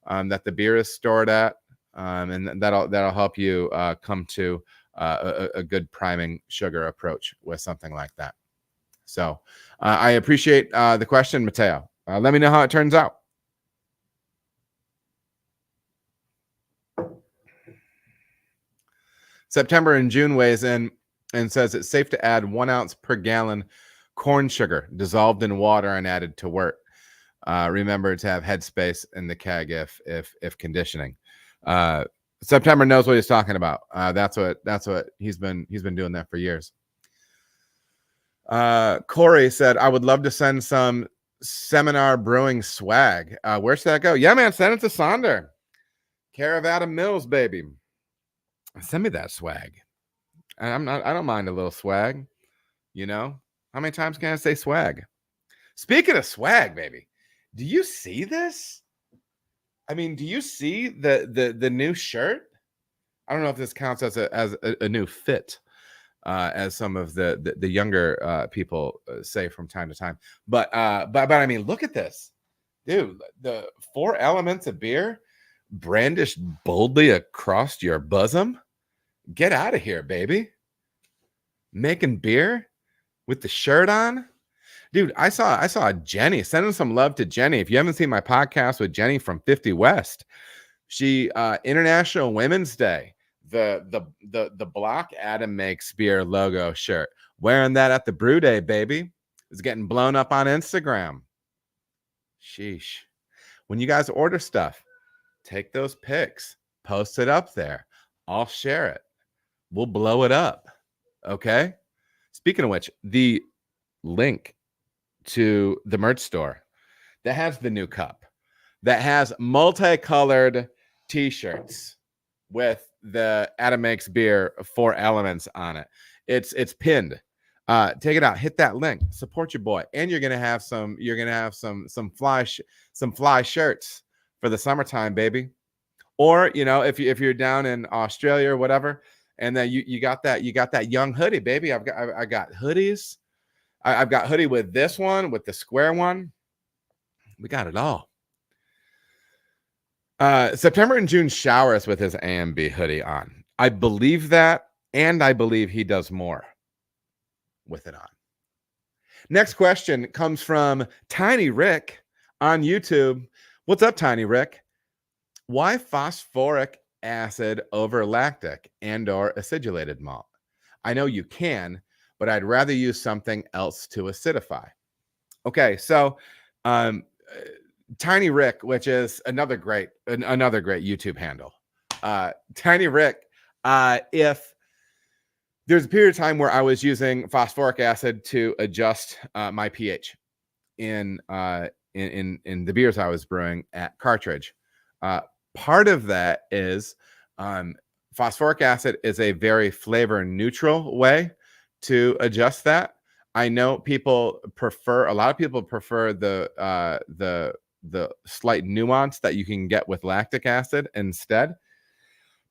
that the beer is stored at, and that'll help you come to a good priming sugar approach with something like that. So I appreciate the question, Mateo. Let me know how it turns out. September and June weighs in and says it's safe to add 1 ounce per gallon corn sugar dissolved in water and added to wort. Remember to have headspace in the keg if conditioning. September knows what he's talking about. That's what he's been doing that for years. Corey said, I would love to send some seminar brewing swag. Where should that go? Yeah, man, send it to Sonder. Care of Adam Mills, baby. Send me that swag. I don't mind a little swag. You know, how many times can I say swag? Speaking of swag, baby, do you see this? I mean, do you see the new shirt? I don't know if this counts as a new fit, as some of the younger people say from time to time. But I mean, look at this, dude. The 4 elements of beer brandished boldly across your bosom. Get out of here, baby. Making beer with the shirt on. Dude, I saw Jenny. Sending some love to Jenny. If you haven't seen my podcast with Jenny from 50 West, she International Women's Day, the block Adam Makes Beer logo shirt. Wearing that at the brew day, baby. It's getting blown up on Instagram. Sheesh. When you guys order stuff, take those pics, post it up there. I'll share it. We'll blow it up. Okay? Speaking of which, the link to the merch store that has the new cup, that has multicolored t-shirts with the Adam Makes Beer 4 elements on it. It's pinned. Take it out, hit that link, support your boy, and you're gonna have some fly shirts for the summertime, baby. Or if you're down in Australia or whatever, and then you got that young hoodie, baby. I got hoodies. I've got hoodie with this one, with the square one. We got it all. September and June showers with his AMB hoodie on. I believe that, and I believe he does more with it on. Next question comes from Tiny Rick on YouTube. What's up, Tiny Rick? Why phosphoric acid over lactic and/or acidulated malt? I know you can, but I'd rather use something else to acidify. Okay, so Tiny Rick, which is another great YouTube handle. Tiny Rick, if there's a period of time where I was using phosphoric acid to adjust my pH in the beers I was brewing at Cartridge. Part of that is phosphoric acid is a very flavor neutral way to adjust that. I know a lot of people prefer the slight nuance that you can get with lactic acid instead.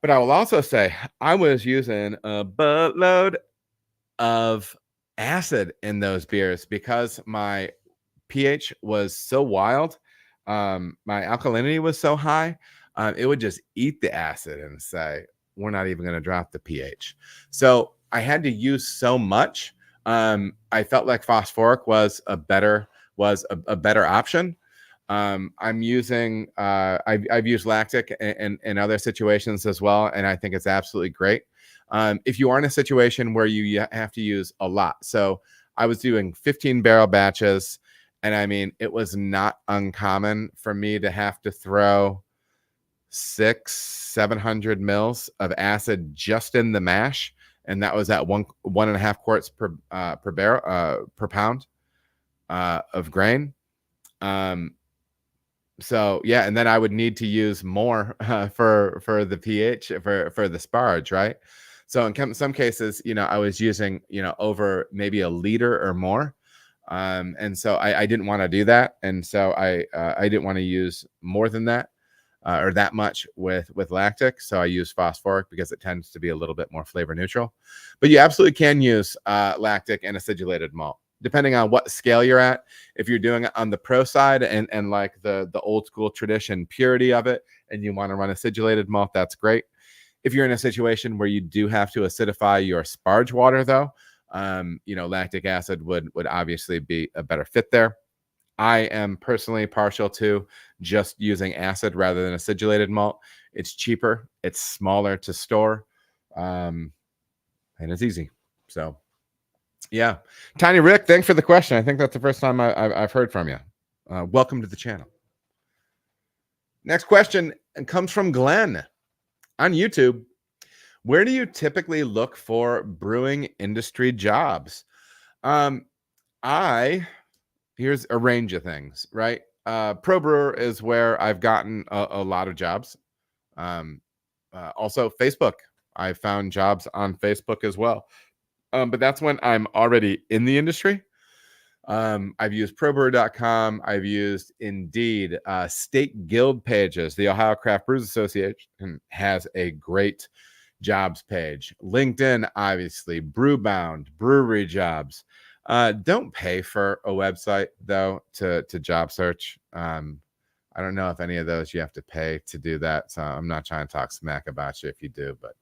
But I will also say I was using a buttload of acid in those beers because my pH was so wild. My alkalinity was so high. It would just eat the acid and say, we're not even going to drop the pH. So I had to use so much. I felt like phosphoric was a better option. I'm using, I've used lactic in other situations as well, and I think it's absolutely great. If you are in a situation where you have to use a lot, so I was doing 15 barrel batches, and I mean, it was not uncommon for me to have to throw 700 mils of acid just in the mash, and that was at 1.5 quarts per barrel per pound of grain. So yeah, and then I would need to use more for the pH for the sparge, right? So in some cases, I was using over maybe a liter or more, and so I didn't want to do that, and so I didn't want to use more than that or that much with lactic. So I use phosphoric because it tends to be a little bit more flavor neutral. But you absolutely can use lactic and acidulated malt, depending on what scale you're at. If you're doing it on the pro side and like the old school tradition purity of it, and you want to run acidulated malt, that's great. If you're in a situation where you do have to acidify your sparge water, though, lactic acid would obviously be a better fit there. I am personally partial to just using acid rather than acidulated malt. It's cheaper, it's smaller to store, and it's easy. So yeah. Tiny Rick, thanks for the question. I think that's the first time I've heard from you. Welcome to the channel. Next question comes from Glenn on YouTube. Where do you typically look for brewing industry jobs? Here's a range of things, right? Pro brewer is where I've gotten a lot of jobs. Also Facebook. I found jobs on Facebook as well. But that's when I'm already in the industry. I've used probrewer.com. I've used Indeed, state guild pages. The Ohio Craft Brewers Association has a great jobs page. LinkedIn, obviously, Brewbound, brewery jobs. Don't pay for a website though to job search. I don't know if any of those you have to pay to do that. So I'm not trying to talk smack about you if you do, but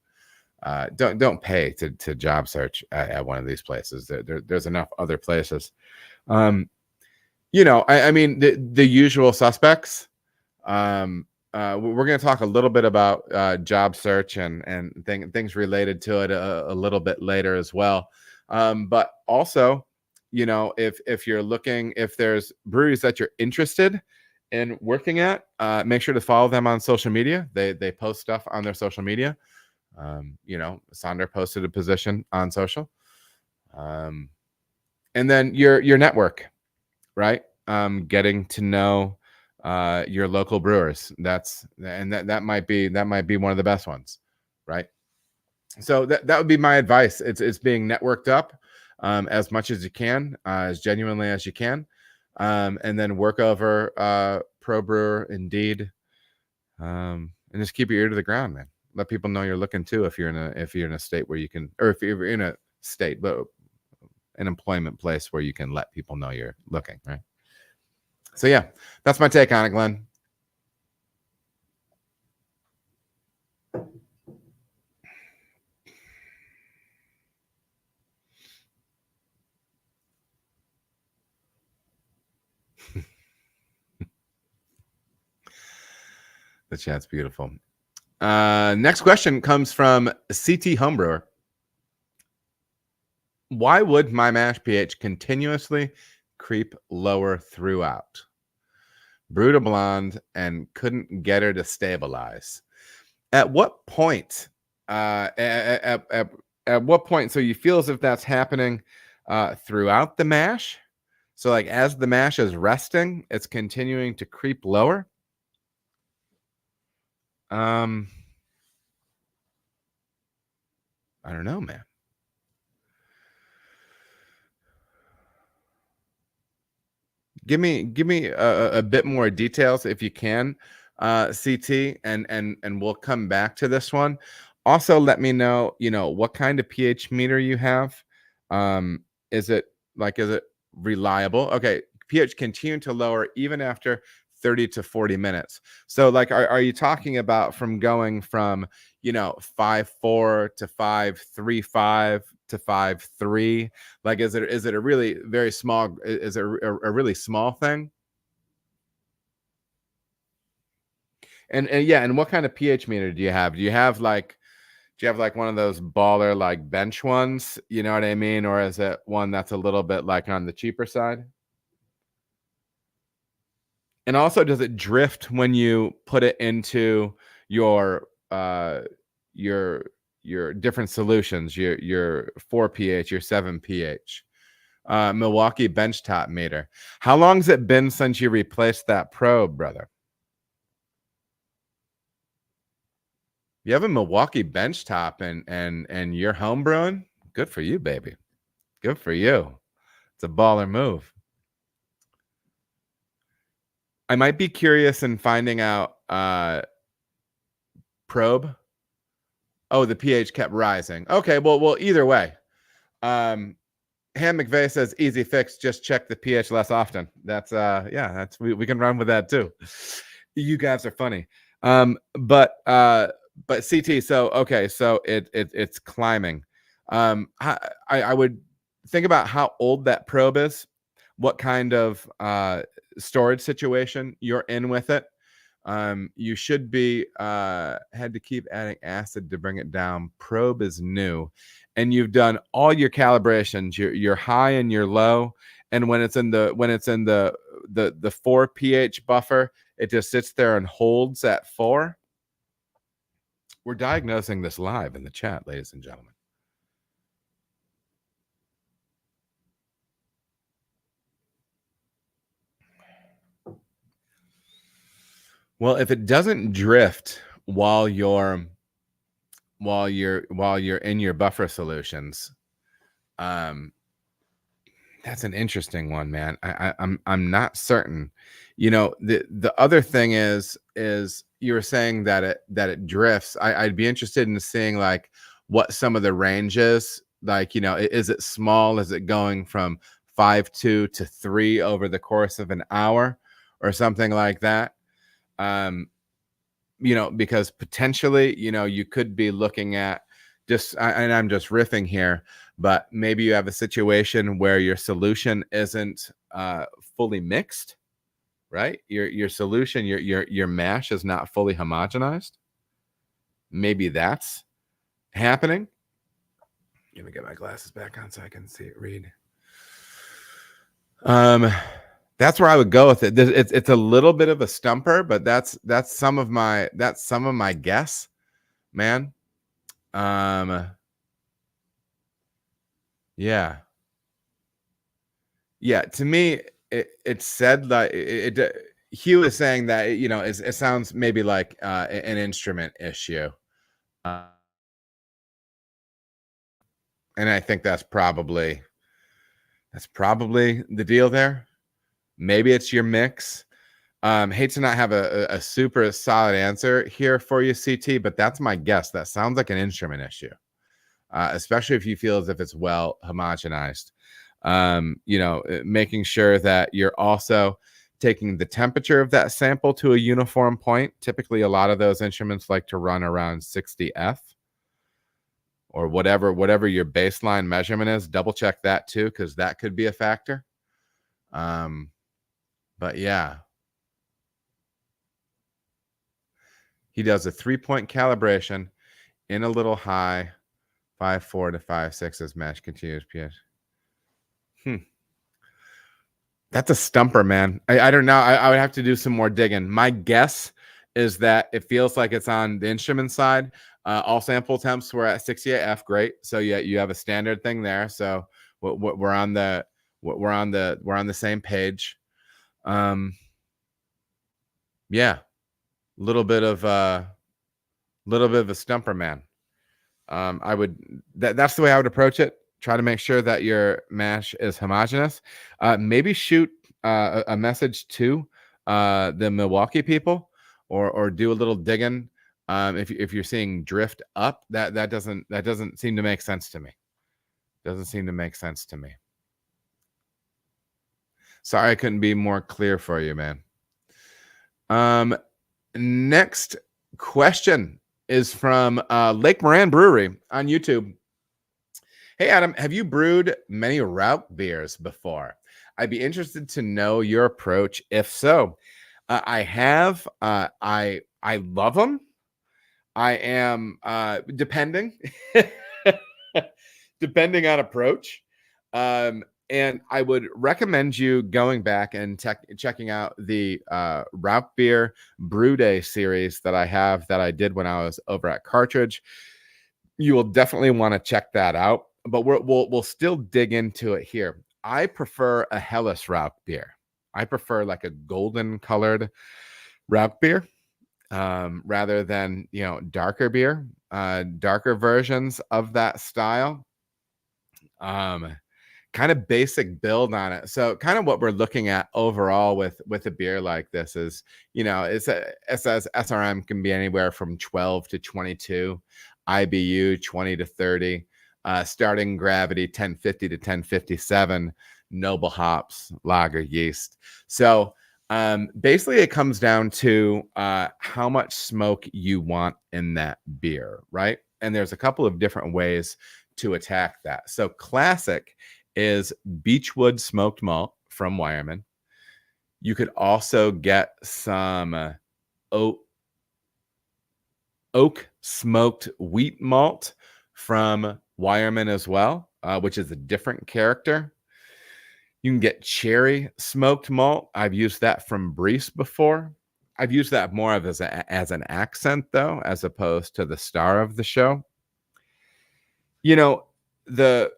don't pay to job search at one of these places. There's enough other places. I mean the usual suspects. We're going to talk a little bit about job search and things related to it a little bit later as well. But also, if you're looking, if there's breweries that you're interested in working at, make sure to follow them on social media. They post stuff on their social media. Sonder posted a position on social. And then your network, right? Getting to know your local brewers. That might be one of the best ones, right? So that would be my advice. It's being networked up as much as you can, as genuinely as you can, and then work over Pro Brewer, Indeed, and just keep your ear to the ground, man. Let people know you're looking too. If you're in a state where you can, or if you're in a state, but an employment place where you can let people know you're looking, right? So yeah, that's my take on it, Glenn. The chat's beautiful. Next question comes from CT Homebrewer. Why would my mash pH continuously creep lower throughout? Brewed a blonde and couldn't get her to stabilize. At what point? At what point? So you feel as if that's happening throughout the mash. So like as the mash is resting, it's continuing to creep lower. I don't know, man. Give me a bit more details if you can, CT, and we'll come back to this one. Also, let me know, what kind of pH meter you have. Is it reliable? Okay, pH continue to lower even after 30 to 40 minutes. So like, are you talking about from going from 5.4 to 5.35 to 5.3? Like, is it a really very small? Is it a really small thing? And yeah, and what kind of pH meter do you have? Do you have like one of those baller like bench ones? You know what I mean? Or is it one that's a little bit like on the cheaper side? And also, does it drift when you put it into your your your different solutions, your 4 pH, your 7 pH? Milwaukee benchtop meter. How long's it been since you replaced that probe, brother? You have a Milwaukee benchtop and you're home brewing? Good for you, baby. Good for you. It's a baller move. I might be curious in finding out probe. Oh, the pH kept rising. Okay, well, either way. Ham McVeigh says easy fix, just check the pH less often. That's yeah, that's we can run with that too. You guys are funny. But CT, so okay, so it's climbing. I would think about how old that probe is, what kind of storage situation you're in with it. You should be had to keep adding acid to bring it down. Probe is new, and you've done all your calibrations, your high and your low. And when it's in the 4 pH buffer, it just sits there and holds at 4. We're diagnosing this live in the chat, ladies and gentlemen. Well, if it doesn't drift while you're in your buffer solutions, that's an interesting one, man. I'm not certain. You know, the other thing is you were saying that it drifts. I'd be interested in seeing like what some of the range is. Like, you know, is it small? Is it going from 5.2 to 3 over the course of an hour or something like that? You know, because potentially, you know, you could be looking at and I'm just riffing here, but maybe you have a situation where your solution isn't fully mixed, right? Your solution, your mash is not fully homogenized. Maybe that's happening. Let me get my glasses back on so I can see it read. That's where I would go with it. It's a little bit of a stumper, but that's some of my guess, man. Yeah. Yeah, to me, it said like Hugh is saying that, you know, it sounds maybe like an instrument issue, and I think that's probably the deal there. Maybe it's your mix. Hate to not have a super solid answer here for you, CT, but that's my guess. That sounds like an instrument issue, especially if you feel as if it's well homogenized. You know, making sure that you're also taking the temperature of that sample to a uniform point. Typically, a lot of those instruments like to run around 60 F or whatever your baseline measurement is. Double check that too, because that could be a factor. But yeah, he does a 3-point calibration in a little high, 5.4 to 5.6 as mash continuous pH. That's a stumper, man. I don't know. I would have to do some more digging. My guess is that it feels like it's on the instrument side. All sample temps were at 68F. Great. So yeah, you have a standard thing there. So we're on the same page. Yeah, little bit of a stumper, man. I would that's the way I would approach it. Try to make sure that your mash is homogeneous. Maybe shoot a message to the Milwaukee people, or do a little digging. If you're seeing drift up, that doesn't seem to make sense to me. Doesn't seem to make sense to me. Sorry, I couldn't be more clear for you, man. Next question is from Lake Moran Brewery on YouTube. Hey, Adam, have you brewed many route beers before? I'd be interested to know your approach if so. I have. I I love them. I am depending depending on approach. And I would recommend you going back and checking out the Route Beer Brew Day series that I have that I did when I was over at Cartridge. You will definitely want to check that out, but we'll still dig into it here. I prefer a Helles Route beer. I prefer like a golden colored Route beer rather than, darker beer, darker versions of that style. Kind of basic build on it. So kind of what we're looking at overall with a beer like this is, it says SRM can be anywhere from 12 to 22, IBU 20 to 30, starting gravity 1050 to 1057, noble hops, lager yeast. So basically it comes down to how much smoke you want in that beer, right? And there's a couple of different ways to attack that. So classic is Beechwood smoked malt from Weyermann. You could also get some oak smoked wheat malt from Weyermann as well, which is a different character. You can get cherry smoked malt. I've used that from Brees before. I've used that more of as an accent, though, as opposed to the star of the show. The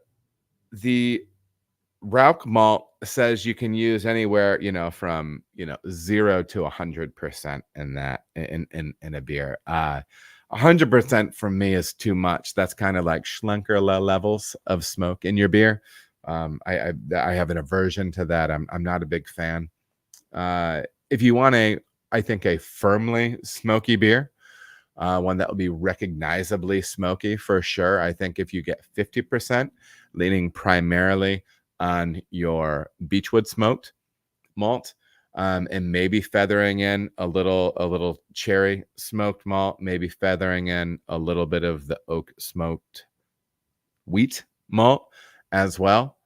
Rauch malt says you can use anywhere, from 0 to 100% in that in a beer. 100% for me is too much. That's kind of like Schlenkerla levels of smoke in your beer. I have an aversion to that. I'm not a big fan. If you want I think a firmly smoky beer, one that will be recognizably smoky for sure. I think if you get 50%, leaning primarily on your Beechwood smoked malt, and maybe feathering in a little cherry smoked malt, maybe feathering in a little bit of the oak smoked wheat malt as well,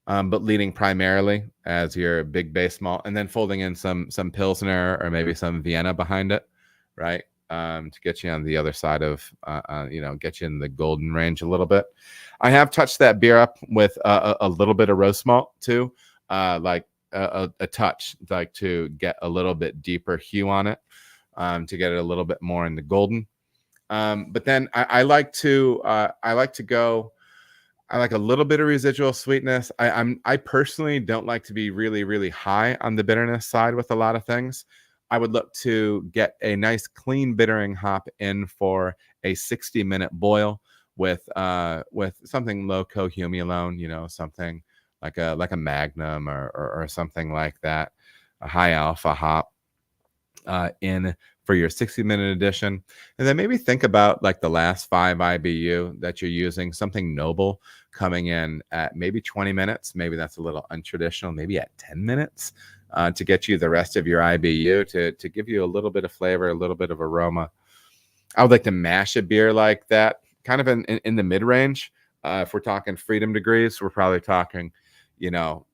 but leaning primarily as your big base malt, and then folding in some Pilsner or maybe some Vienna behind it, right? To get you on the other side of, get you in the golden range a little bit. I have touched that beer up with a little bit of roast malt too, like a touch, like to get a little bit deeper hue on it, to get it a little bit more in the golden. But then I like a little bit of residual sweetness. I personally don't like to be really, really high on the bitterness side with a lot of things. I would look to get a nice clean bittering hop in for a 60-minute boil with something low cohumulone, something like a Magnum or something like that, a high alpha hop in for your 60-minute edition. And then maybe think about like the last 5 IBU that you're using, something noble coming in at maybe 20 minutes. Maybe that's a little untraditional, maybe at 10 minutes to get you the rest of your IBU to give you a little bit of flavor, a little bit of aroma. I would like to mash a beer like that, kind of in the mid-range. If we're talking freedom degrees, we're probably talking,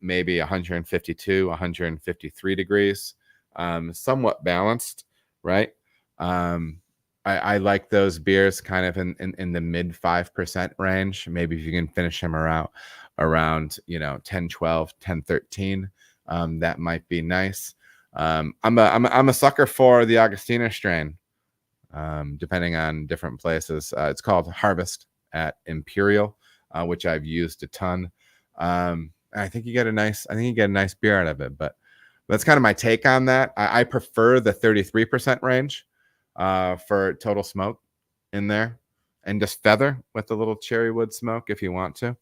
maybe 152, 153 degrees, somewhat balanced, right? I like those beers kind of in the mid 5% range. Maybe if you can finish them around 10, 12, 10, 13, that might be nice. I'm a sucker for the Augustina strain, depending on different places. It's called Harvest at Imperial, which I've used a ton. I think you get a nice beer out of it, but that's kind of my take on that. I prefer the 33% range for total smoke in there, and just feather with a little cherry wood smoke if you want to.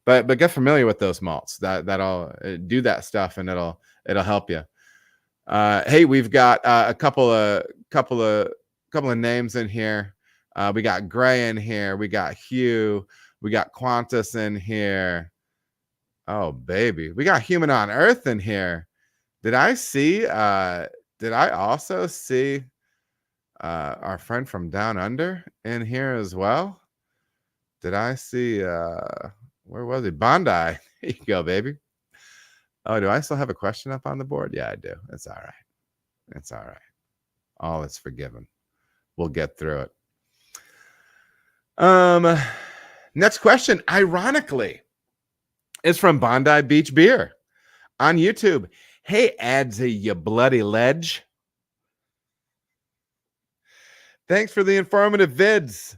But get familiar with those malts. That'll do that stuff, and it'll help you. Hey, we've got a couple of names in here. We got Gray in here. We got Hugh. We got Qantas in here. Oh, baby. We got Human on Earth in here. Did I also see our friend from Down Under in here as well? Did I see where was he? Bondi. There you go, baby. Oh, do I still have a question up on the board? Yeah, I do. It's all right. All is forgiven. We'll get through it. Next question, ironically, is from Bondi Beach Beer on YouTube. Hey, Adsy, you bloody ledge. Thanks for the informative vids.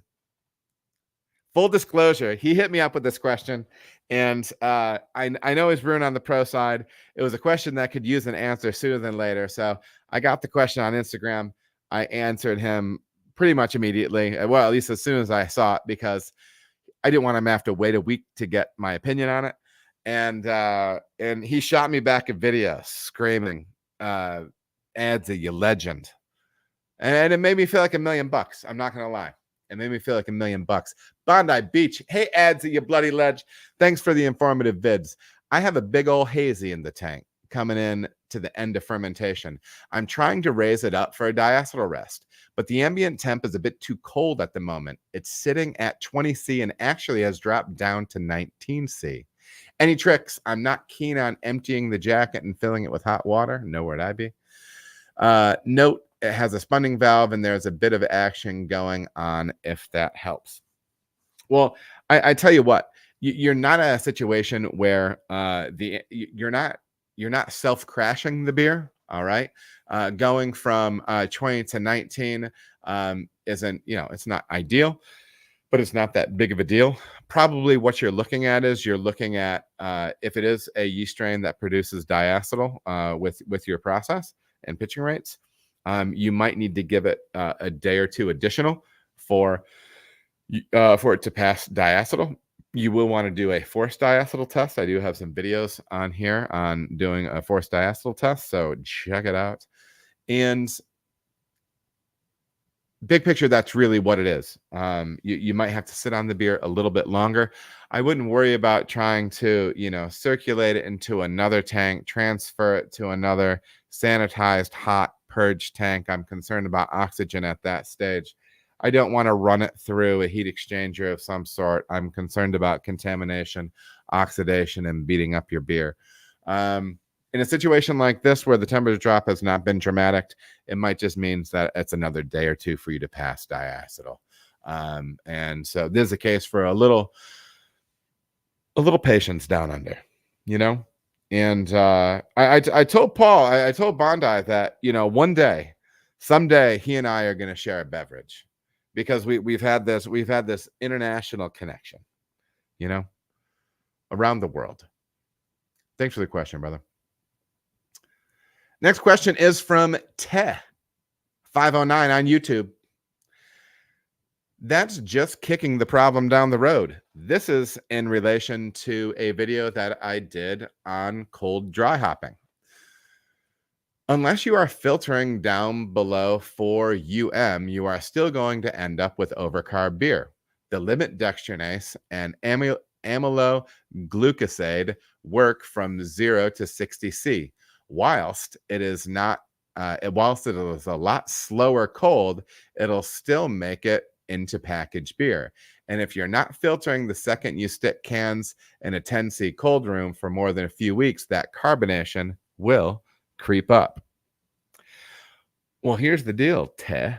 Full disclosure, he hit me up with this question, and I know he's brewing on the pro side. It was a question that could use an answer sooner than later, so I got the question on Instagram. I answered him pretty much immediately, well, at least as soon as I saw it, because I didn't want him to have to wait a week to get my opinion on it. And he shot me back a video screaming, "Adsy, you legend," and it made me feel like $1 million. I'm not gonna lie. It made me feel like $1 million. Bondi Beach. Hey, Adsy, you bloody ledge. Thanks for the informative vids. I have a big old hazy in the tank coming in to the end of fermentation. I'm trying to raise it up for a diacetyl rest, but the ambient temp is a bit too cold at the moment. It's sitting at 20C and actually has dropped down to 19C. Any tricks? I'm not keen on emptying the jacket and filling it with hot water. Know where'd I be? Note, it has a spunning valve and there's a bit of action going on, if that helps. Well, I tell you what, you're not in a situation where you're not self-crashing the beer. All right. Going from 20 to 19 isn't, it's not ideal, but it's not that big of a deal. Probably what you're looking at is if it is a yeast strain that produces diacetyl with your process and pitching rates, you might need to give it a day or two additional for it to pass diacetyl. You will want to do a forced diacetyl test. I do have some videos on here on doing a forced diacetyl test, so check it out. And big picture, that's really what it is. You might have to sit on the beer a little bit longer. I wouldn't worry about trying to, circulate it into another tank, transfer it to another sanitized, hot purge tank. I'm concerned about oxygen at that stage. I don't want to run it through a heat exchanger of some sort. I'm concerned about contamination, oxidation, and beating up your beer. In a situation like this where the temperature drop has not been dramatic, it might just means that it's another day or two for you to pass diacetyl. And so this is a case for a little patience down under, And I told Paul, I told Bondi that, someday he and I are going to share a beverage, because we've had this international connection, around the world. Thanks for the question, brother. Next question is from Te509 on YouTube. That's just kicking the problem down the road. This is in relation to a video that I did on cold dry hopping. Unless you are filtering down below 4 you are still going to end up with overcarb beer. The limit dextrinase and amyloglucoside work from 0 to 60C. Whilst it is a lot slower cold, it'll still make it into packaged beer. And if you're not filtering the second you stick cans in a 10C cold room for more than a few weeks, that carbonation will creep up. Well, here's the deal, Te.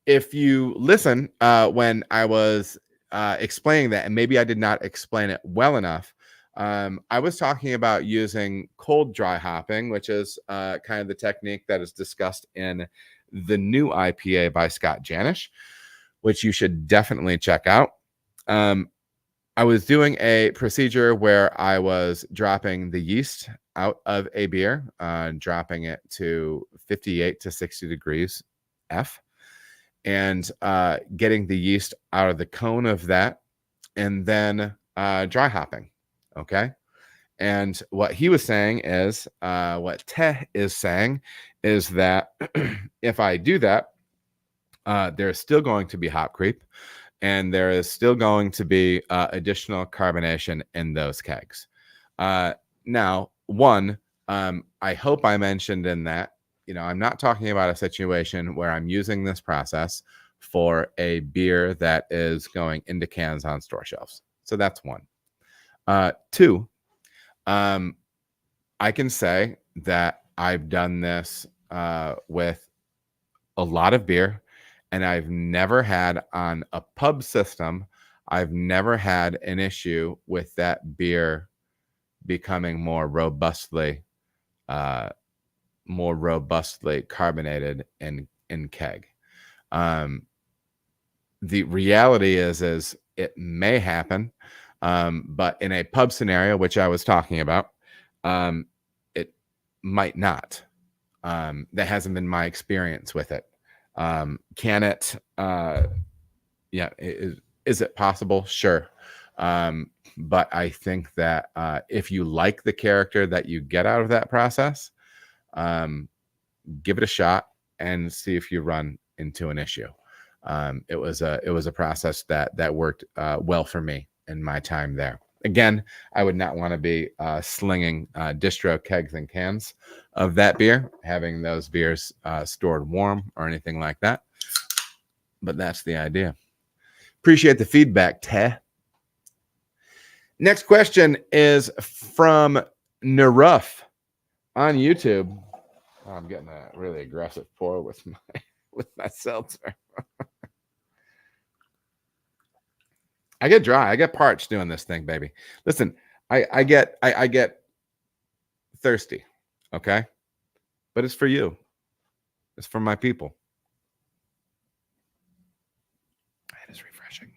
If you listen when I was explaining that, and maybe I did not explain it well enough, I was talking about using cold dry hopping, which is kind of the technique that is discussed in the new IPA by Scott Janish, which you should definitely check out. I was doing a procedure where I was dropping the yeast out of a beer, dropping it to 58 to 60 degrees F, and getting the yeast out of the cone of that, and then dry hopping. Okay. And what he was saying is, what Te is saying is that if I do that, there's still going to be hop creep, and there is still going to be additional carbonation in those kegs. Now, I hope I mentioned in that, I'm not talking about a situation where I'm using this process for a beer that is going into cans on store shelves. So that's one. Two, I can say that I've done this with a lot of beer, and I've never had on a pub system, I've never had an issue with that beer becoming more robustly carbonated in keg. The reality is it may happen, but in a pub scenario, which I was talking about, it might not. That hasn't been my experience with it. Can it? Yeah, is it possible? Sure. But I think that if you like the character that you get out of that process, give it a shot and see if you run into an issue. It was a process that worked well for me in my time there. Again, I would not want to be slinging distro kegs and cans of that beer, having those beers stored warm or anything like that. But that's the idea. Appreciate the feedback, Teh. Next question is from Naruf on YouTube. Oh, I'm getting a really aggressive pour with my seltzer. I get dry. I get parched doing this thing, baby. Listen, I get thirsty, okay? But it's for you. It's for my people. It is refreshing.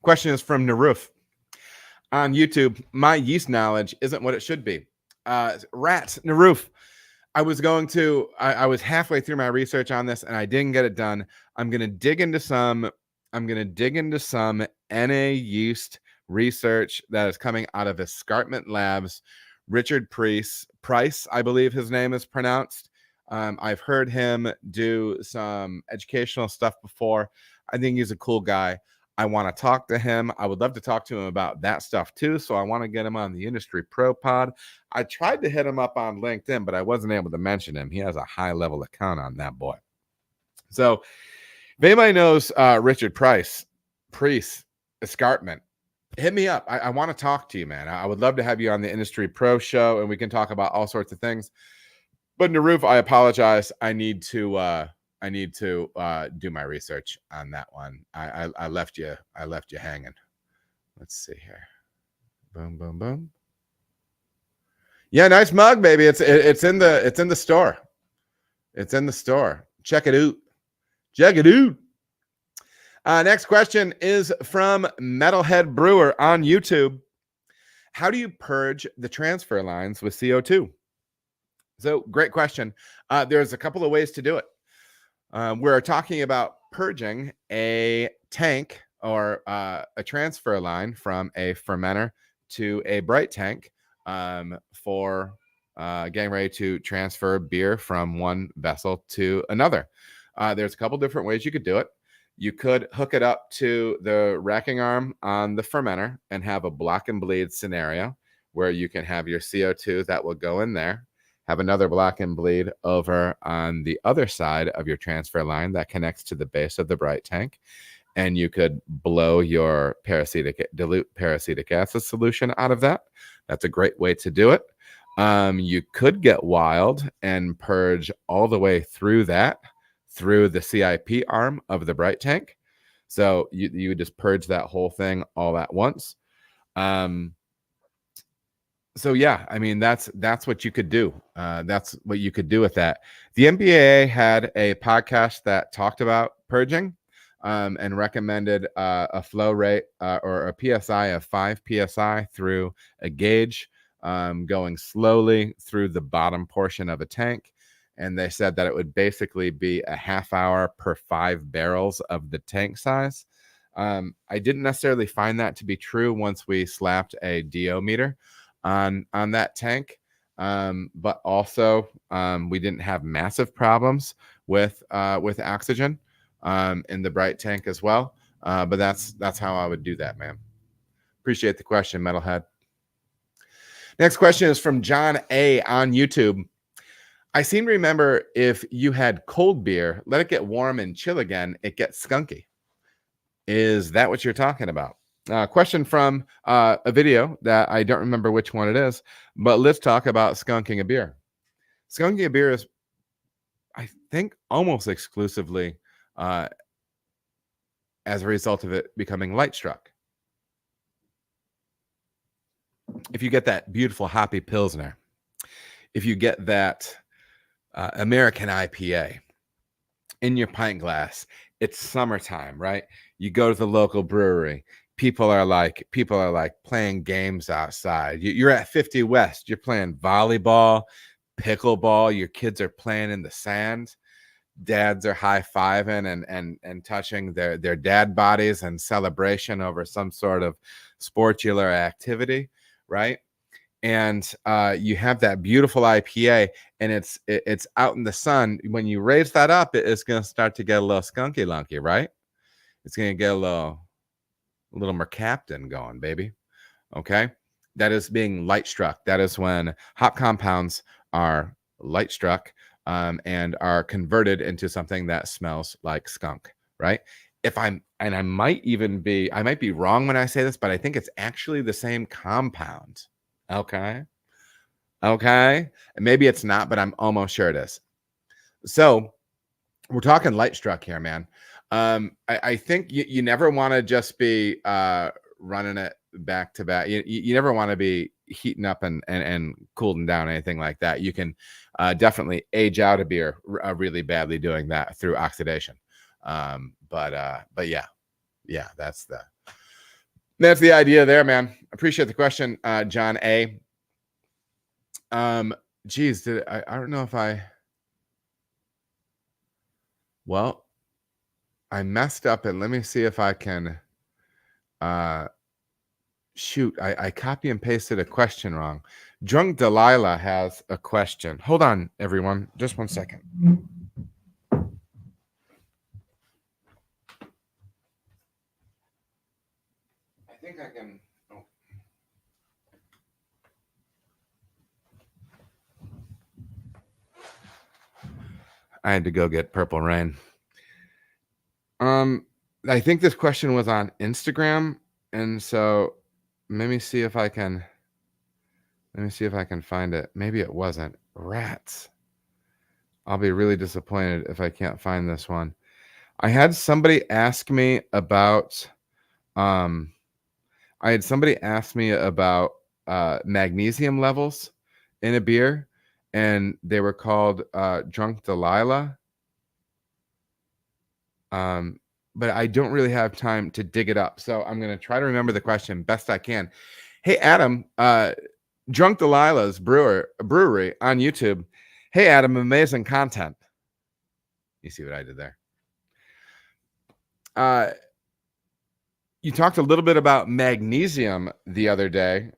Question is from Naruf on YouTube. My yeast knowledge isn't what it should be. Rats, Naruf. I was halfway through my research on this and I didn't get it done. I'm going to dig into some NA yeast research that is coming out of Escarpment Labs. Richard Price, I believe his name is pronounced. I've heard him do some educational stuff before. I think he's a cool guy. I want to talk to him. I would love to talk to him about that stuff too. So I want to get him on the Industry Pro Pod. I tried to hit him up on LinkedIn, but I wasn't able to mention him. He has a high level account on that boy. So if anybody knows Richard Price, Escarpment, hit me up. I want to talk to you, man. I would love to have you on the Industry Pro show and we can talk about all sorts of things. But Naruf, I apologize. I need to do my research on that one. I left you hanging. Let's see here. Boom, boom, boom. Yeah, nice mug, baby. It's in the store. It's in the store. Check it out. Check it out. Next question is from Metalhead Brewer on YouTube. How do you purge the transfer lines with CO2? So great question. There's a couple of ways to do it. We're talking about purging a tank or a transfer line from a fermenter to a bright tank for getting ready to transfer beer from one vessel to another. There's a couple different ways you could do it. You could hook it up to the racking arm on the fermenter and have a block and bleed scenario where you can have your CO2 that will go in there. Have another block and bleed over on the other side of your transfer line that connects to the base of the bright tank. And you could blow your dilute peracetic acid solution out of that. That's a great way to do it. You could get wild and purge all the way through the CIP arm of the bright tank. So you would just purge that whole thing all at once. So yeah, I mean, that's what you could do. That's what you could do with that. The MBAA had a podcast that talked about purging and recommended a flow rate or a PSI of 5 PSI through a gauge, going slowly through the bottom portion of a tank. And they said that it would basically be a half hour per 5 barrels of the tank size. I didn't necessarily find that to be true once we slapped a DO meter on that tank, but also we didn't have massive problems with oxygen in the bright tank as well. But that's how I would do that, man. Appreciate the question, Metalhead. Next question is from John A on YouTube. I seem to remember if you had cold beer, let it get warm and chill again, it gets skunky. Is that what you're talking about? Question from a video that I don't remember which one it is, but let's talk about skunking a beer. Skunking a beer is, I think almost exclusively as a result of it becoming light struck. If you get that beautiful hoppy Pilsner, if you get that American IPA in your pint glass, it's summertime, right? You go to the local brewery. People are like playing games outside. You're at 50 West. You're playing volleyball, pickleball. Your kids are playing in the sand. Dads are high-fiving and touching their dad bodies in celebration over some sort of sportular activity, right? And you have that beautiful IPA, and it's out in the sun. When you raise that up, it's going to start to get a little skunky lunky, right? It's going to get a little mercaptan going, baby. Okay, that is being light struck. That is when hop compounds are light struck and are converted into something that smells like skunk, right? I might be wrong when I say this, but I think it's actually the same compound. Okay. And maybe it's not, but I'm almost sure it is. So we're talking light struck here, man. I think you never want to just be running it back to back. You never want to be heating up and cooling down, anything like that. You can definitely age out a beer really badly doing that through oxidation. But yeah, that's the idea there, man. Appreciate the question, John A. Geez, I don't know if well, I messed up, and let me see if I can shoot, I copy and pasted a question wrong. Drunk Delilah has a question. Hold on, everyone, just 1 second. I think I can. Oh. I had to go get Purple Rain. I think this question was on Instagram, and so let me see if I can find it. Maybe it wasn't. Rats. I'll be really disappointed if I can't find this one. I had somebody ask me about magnesium levels in a beer, and they were called Drunk Delilah. But I don't really have time to dig it up, so I'm going to try to remember the question best I can. Hey, Adam, Drunk Delilah's brewery on YouTube. Hey, Adam, amazing content. You see what I did there? You talked a little bit about magnesium the other day.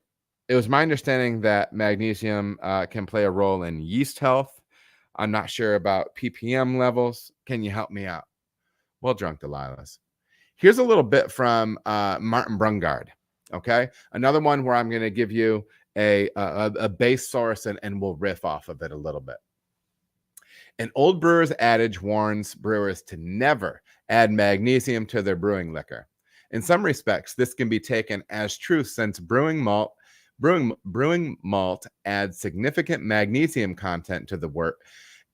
It was my understanding that magnesium can play a role in yeast health. I'm not sure about ppm levels. Can you help me out? Well, Drunk Delilah's. Here's a little bit from Martin Brungard. Okay, another one where I'm going to give you a base source and we'll riff off of it a little bit. An old brewer's adage warns brewers to never add magnesium to their brewing liquor. In some respects, this can be taken as true since brewing malt adds significant magnesium content to the work,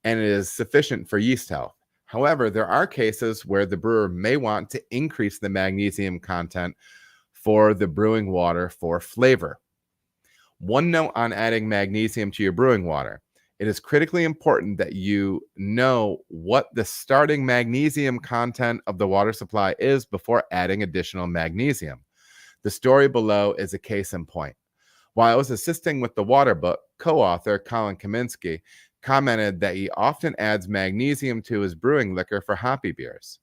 and it is sufficient for yeast health. However, there are cases where the brewer may want to increase the magnesium content for the brewing water for flavor. One note on adding magnesium to your brewing water. It is critically important that you know what the starting magnesium content of the water supply is before adding additional magnesium. The story below is a case in point. While I was assisting with the water book, co-author Colin Kaminsky commented that he often adds magnesium to his brewing liquor for hoppy beers.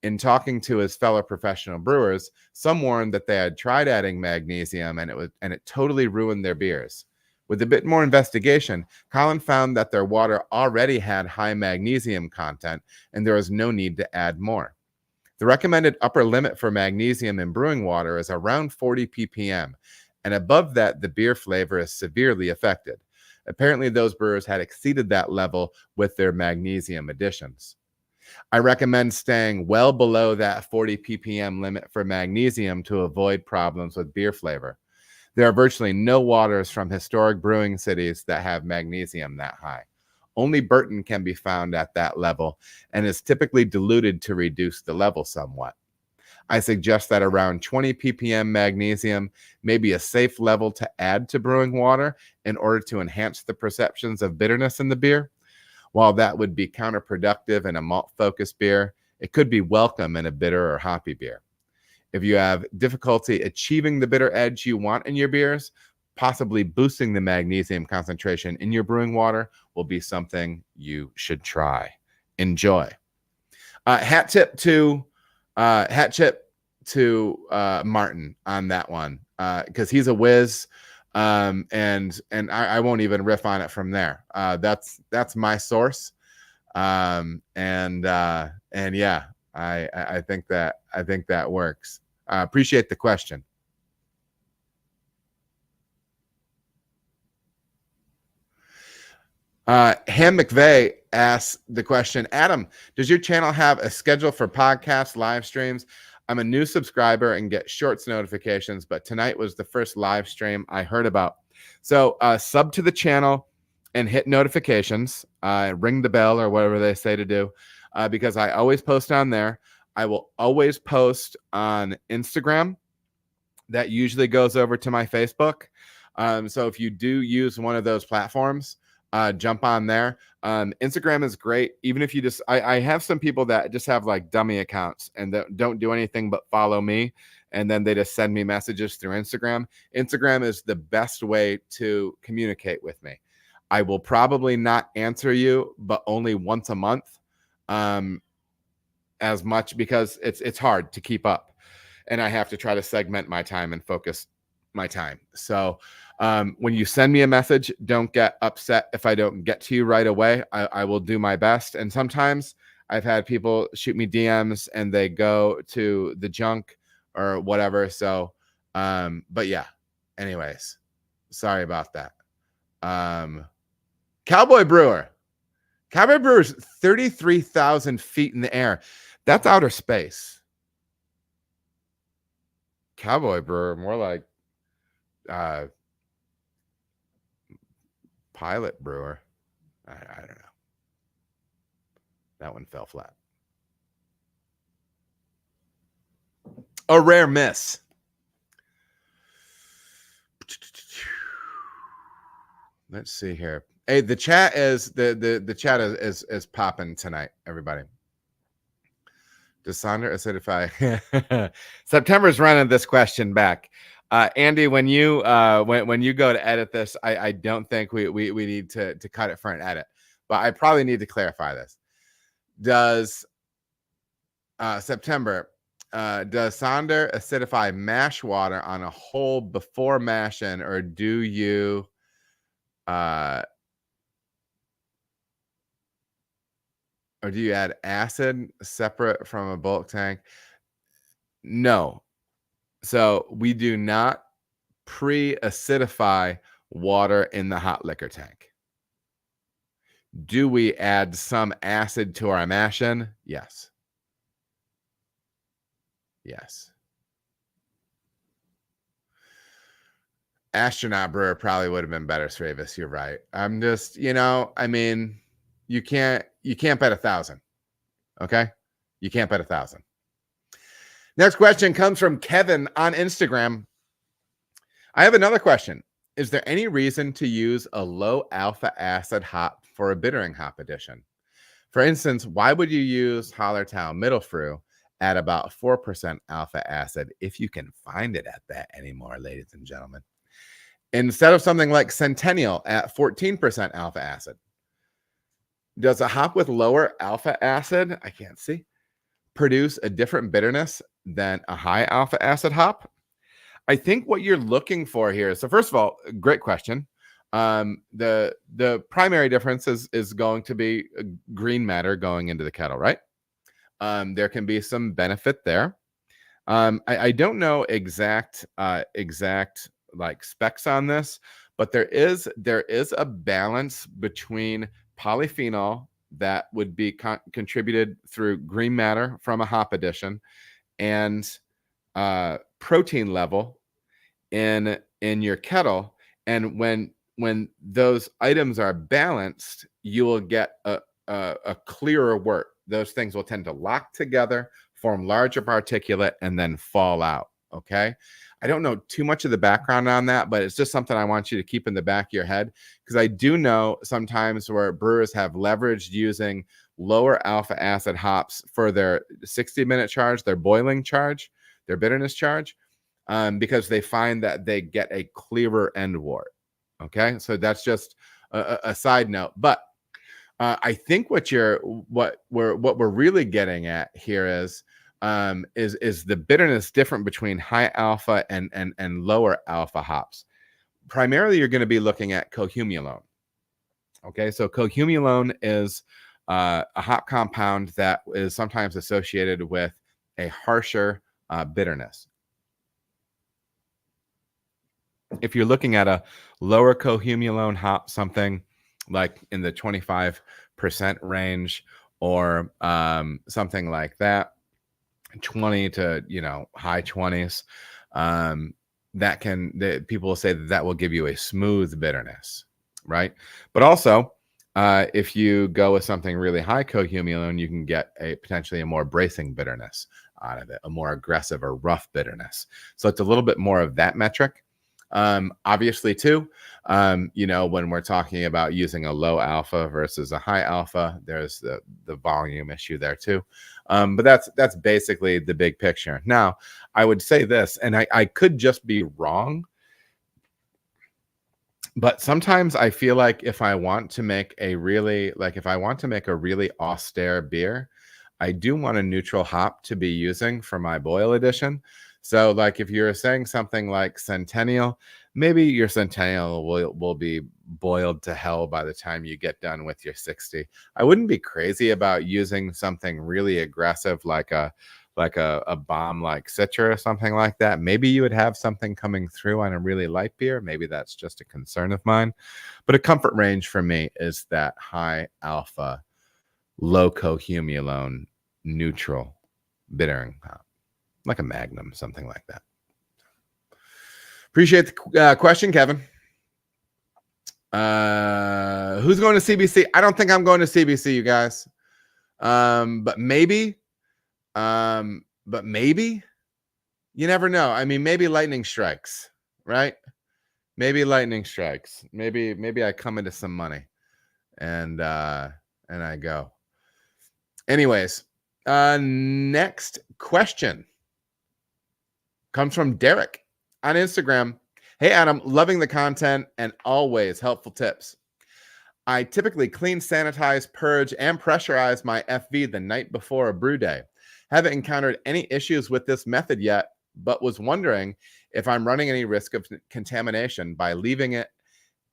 In talking to his fellow professional brewers, some warned that they had tried adding magnesium and it totally ruined their beers. With a bit more investigation, Colin found that their water already had high magnesium content and there was no need to add more. The recommended upper limit for magnesium in brewing water is around 40 ppm, and above that, the beer flavor is severely affected. Apparently, those brewers had exceeded that level with their magnesium additions. I recommend staying well below that 40 ppm limit for magnesium to avoid problems with beer flavor. There are virtually no waters from historic brewing cities that have magnesium that high. Only Burton can be found at that level and is typically diluted to reduce the level somewhat. I suggest that around 20 ppm magnesium may be a safe level to add to brewing water in order to enhance the perceptions of bitterness in the beer. While that would be counterproductive in a malt-focused beer, it could be welcome in a bitter or hoppy beer. If you have difficulty achieving the bitter edge you want in your beers, possibly boosting the magnesium concentration in your brewing water will be something you should try. Enjoy. Hat tip to Martin on that one, because he's a whiz, and I won't even riff on it from there. That's my source, and yeah, I think that works. Appreciate the question. Ham McVeigh asks the question, Adam, does your channel have a schedule for podcasts, live streams? I'm a new subscriber and get shorts notifications, but tonight was the first live stream I heard about. So sub to the channel and hit notifications, ring the bell or whatever they say to do, because I always post on there. I will always post on Instagram. That usually goes over to my Facebook. So if you do use one of those platforms, jump on there. Instagram is great. Even if you just, I have some people that just have like dummy accounts and that don't do anything but follow me. And then they just send me messages through Instagram. Instagram is the best way to communicate with me. I will probably not answer you, but only once a month, as much, because it's hard to keep up. And I have to try to segment my time and focus my time. So when you send me a message, don't get upset if I don't get to you right away. I will do my best. And sometimes I've had people shoot me DMs and they go to the junk or whatever. So, but yeah, anyways, sorry about that. Cowboy Brewer. Cowboy Brewer's 33,000 feet in the air. That's outer space. Cowboy Brewer, more like pilot brewer. I don't know. That one fell flat. A rare miss. Let's see here. Hey, the chat is the chat is popping tonight, everybody. Does Sonder acidify? September's running this question back. Andy, when you go to edit this, I don't think we need to cut it for an edit, but I probably need to clarify this. Does September, does Sonder acidify mash water on a hole before mashing, or do you add acid separate from a bulk tank? No. So we do not pre-acidify water in the hot liquor tank. Do we add some acid to our mashing? Yes. Yes. Astronaut brewer probably would have been better, Stravis. You're right. I'm just, I mean, you can't bet 1,000. Okay? You can't bet 1,000. Next question comes from Kevin on Instagram. I have another question. Is there any reason to use a low alpha acid hop for a bittering hop addition? For instance, why would you use Hallertau Middle Brew at about 4% alpha acid, if you can find it at that anymore, ladies and gentlemen, instead of something like Centennial at 14% alpha acid? Does a hop with lower alpha acid, I can't see, produce a different bitterness than a high alpha acid hop? I think what you're looking for here. So first of all, great question. The primary difference is going to be green matter going into the kettle, right? There can be some benefit there. I don't know exact like specs on this, but there is a balance between polyphenol that would be contributed through green matter from a hop addition and protein level in your kettle. And when when those items are balanced, you will get a clearer wort. Those things will tend to lock together, form larger particulate, and then fall out. Okay. I don't know too much of the background on that, but it's just something I want you to keep in the back of your head, because I do know sometimes where brewers have leveraged using lower alpha acid hops for their 60-minute charge, their boiling charge, their bitterness charge, because they find that they get a clearer end wort. Okay, so that's just a side note. But I think what we're really getting at here is the bitterness different between high alpha and lower alpha hops. Primarily, you're going to be looking at cohumulone. Okay, so cohumulone is a hop compound that is sometimes associated with a harsher bitterness. If you're looking at a lower cohumulone hop, something like in the 25% range, or something like that, 20 to high 20s, people will say that will give you a smooth bitterness, right? But also, if you go with something really high cohumulone, you can get potentially a more bracing bitterness out of it, a more aggressive or rough bitterness. So it's a little bit more of that metric. Obviously too, when we're talking about using a low alpha versus a high alpha, there's the volume issue there too. But that's basically the big picture. Now, I would say this, and I could just be wrong, but sometimes I feel like if I want to make a really austere beer, I do want a neutral hop to be using for my boil edition. So like if you're saying something like Centennial, maybe your Centennial will be boiled to hell by the time you get done with your 60. I wouldn't be crazy about using something really aggressive like a bomb like Citra or something like that. Maybe you would have something coming through on a really light beer. Maybe that's just a concern of mine. But a comfort range for me is that high alpha, low cohumulone, neutral bittering hop, like a Magnum, something like that. Appreciate the question, Kevin. Who's going to CBC? I don't think I'm going to CBC, you guys. But maybe, you never know. I mean, maybe lightning strikes, right? Maybe lightning strikes. Maybe I come into some money, and I go. Anyways, next question comes from Derek on Instagram. Hey, Adam, loving the content and always helpful tips. I typically clean, sanitize, purge, and pressurize my FV the night before a brew day. Haven't encountered any issues with this method yet, but was wondering if I'm running any risk of contamination by leaving it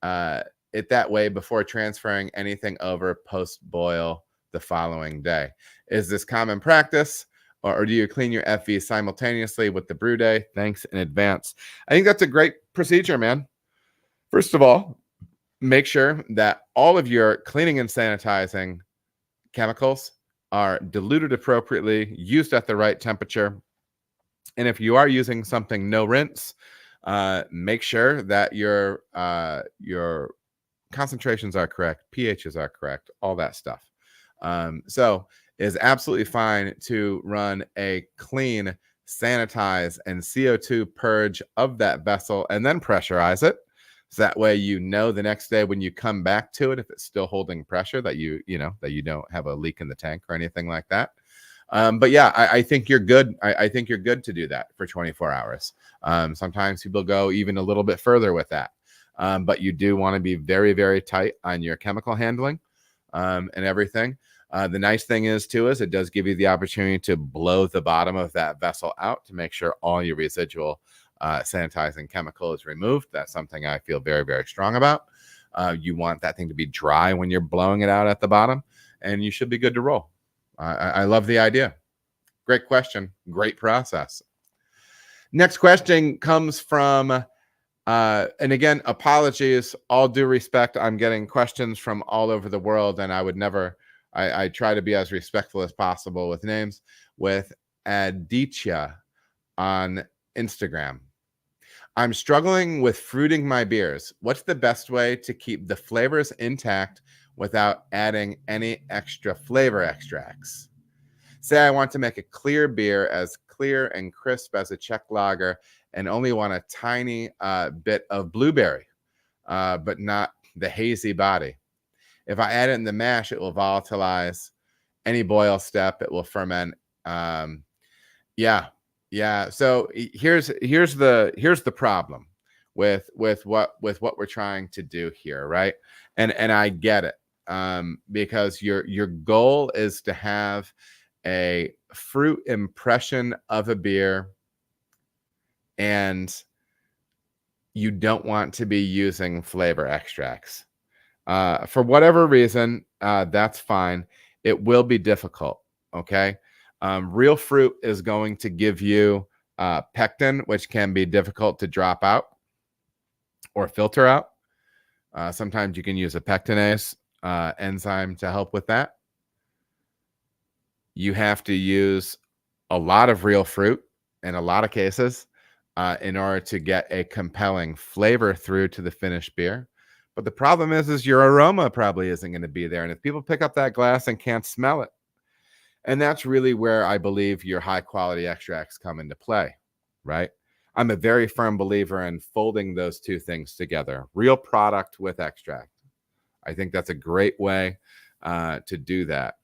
that way before transferring anything over post-boil the following day. Is this common practice? Or do you clean your FV simultaneously with the brew day? Thanks in advance. I think that's a great procedure, man. First of all, make sure that all of your cleaning and sanitizing chemicals are diluted appropriately, used at the right temperature. And if you are using something no rinse, make sure that your concentrations are correct, pHs are correct, all that stuff. So it is absolutely fine to run a clean, sanitize, and CO2 purge of that vessel and then pressurize it. So that way, the next day when you come back to it, if it's still holding pressure, that you don't have a leak in the tank or anything like that. But yeah, I think you're good. I think you're good to do that for 24 hours. Sometimes people go even a little bit further with that. But you do want to be very, very tight on your chemical handling and everything. The nice thing is it does give you the opportunity to blow the bottom of that vessel out to make sure all your residual sanitizing chemical is removed. That's something I feel very, very strong about. You want that thing to be dry when you're blowing it out at the bottom, and you should be good to roll. I love the idea. Great question. Great process. Next question comes from, and again, apologies, all due respect. I'm getting questions from all over the world, and I try to be as respectful as possible with names, with Aditya on Instagram. I'm struggling with fruiting my beers. What's the best way to keep the flavors intact without adding any extra flavor extracts? Say I want to make a clear beer as clear and crisp as a Czech lager and only want a tiny bit of blueberry, but not the hazy body. If I add it in the mash, it will volatilize. Any boil step, it will ferment. Yeah, yeah. So here's the problem with what we're trying to do here, right? And I get it, because your goal is to have a fruit impression of a beer, and you don't want to be using flavor extracts. For whatever reason, that's fine. It will be difficult. Okay. Real fruit is going to give you pectin, which can be difficult to drop out or filter out. Sometimes you can use a pectinase enzyme to help with that. You have to use a lot of real fruit in a lot of cases in order to get a compelling flavor through to the finished beer. But the problem is your aroma probably isn't going to be there. And if people pick up that glass and can't smell it, and that's really where I believe your high quality extracts come into play, right? I'm a very firm believer in folding those two things together, real product with extract. I think that's a great way to do that.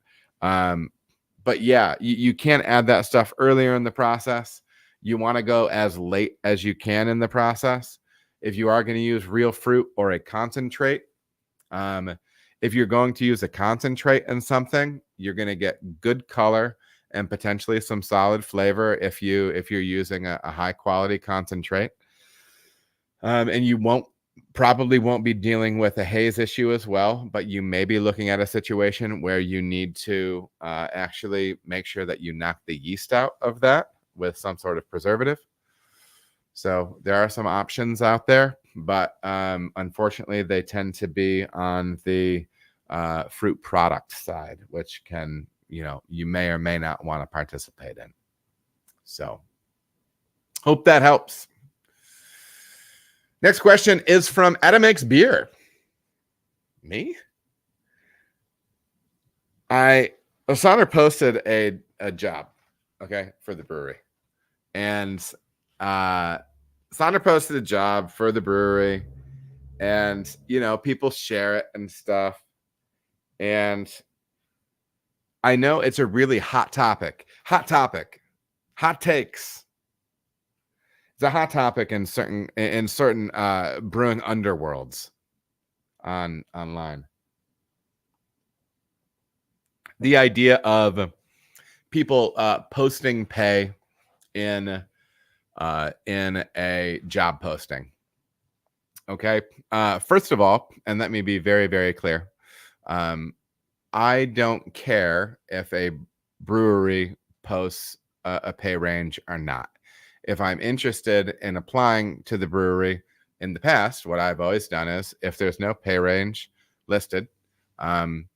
But yeah, you can't add that stuff earlier in the process. You want to go as late as you can in the process. If you are going to use real fruit or a concentrate, if you're going to use a concentrate in something, you're going to get good color and potentially some solid flavor if you're using a high quality concentrate. And you probably won't be dealing with a haze issue as well, but you may be looking at a situation where you need to actually make sure that you knock the yeast out of that with some sort of preservative. So there are some options out there, but unfortunately they tend to be on the fruit product side, which can, you may or may not want to participate in. So hope that helps. Next question is from Adam Makes Beer. Me? Sonder posted a job, okay, for the brewery. And Sonder posted a job for the brewery, and people share it and stuff. And I know it's a really hot topic. Hot takes. It's a hot topic in certain brewing underworlds online. The idea of people posting pay in a job posting. Okay. First of all, and let me be very, very clear. I don't care if a brewery posts a pay range or not. If I'm interested in applying to the brewery, in the past, what I've always done is if there's no pay range listed, and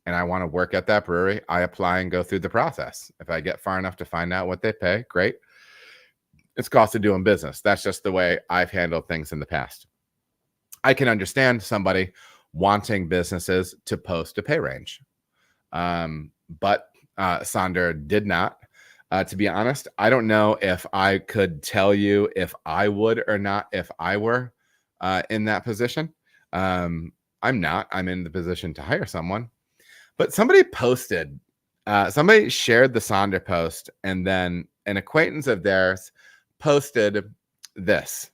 I want to work at that brewery, I apply and go through the process. If I get far enough to find out what they pay, great. It's cost of doing business. That's just the way I've handled things in the past. I can understand somebody wanting businesses to post a pay range. But Sonder did not. To be honest, I don't know if I could tell you if I would or not if I were in that position. I'm not. I'm in the position to hire someone. But somebody somebody shared the Sonder post, and then an acquaintance of theirs posted this.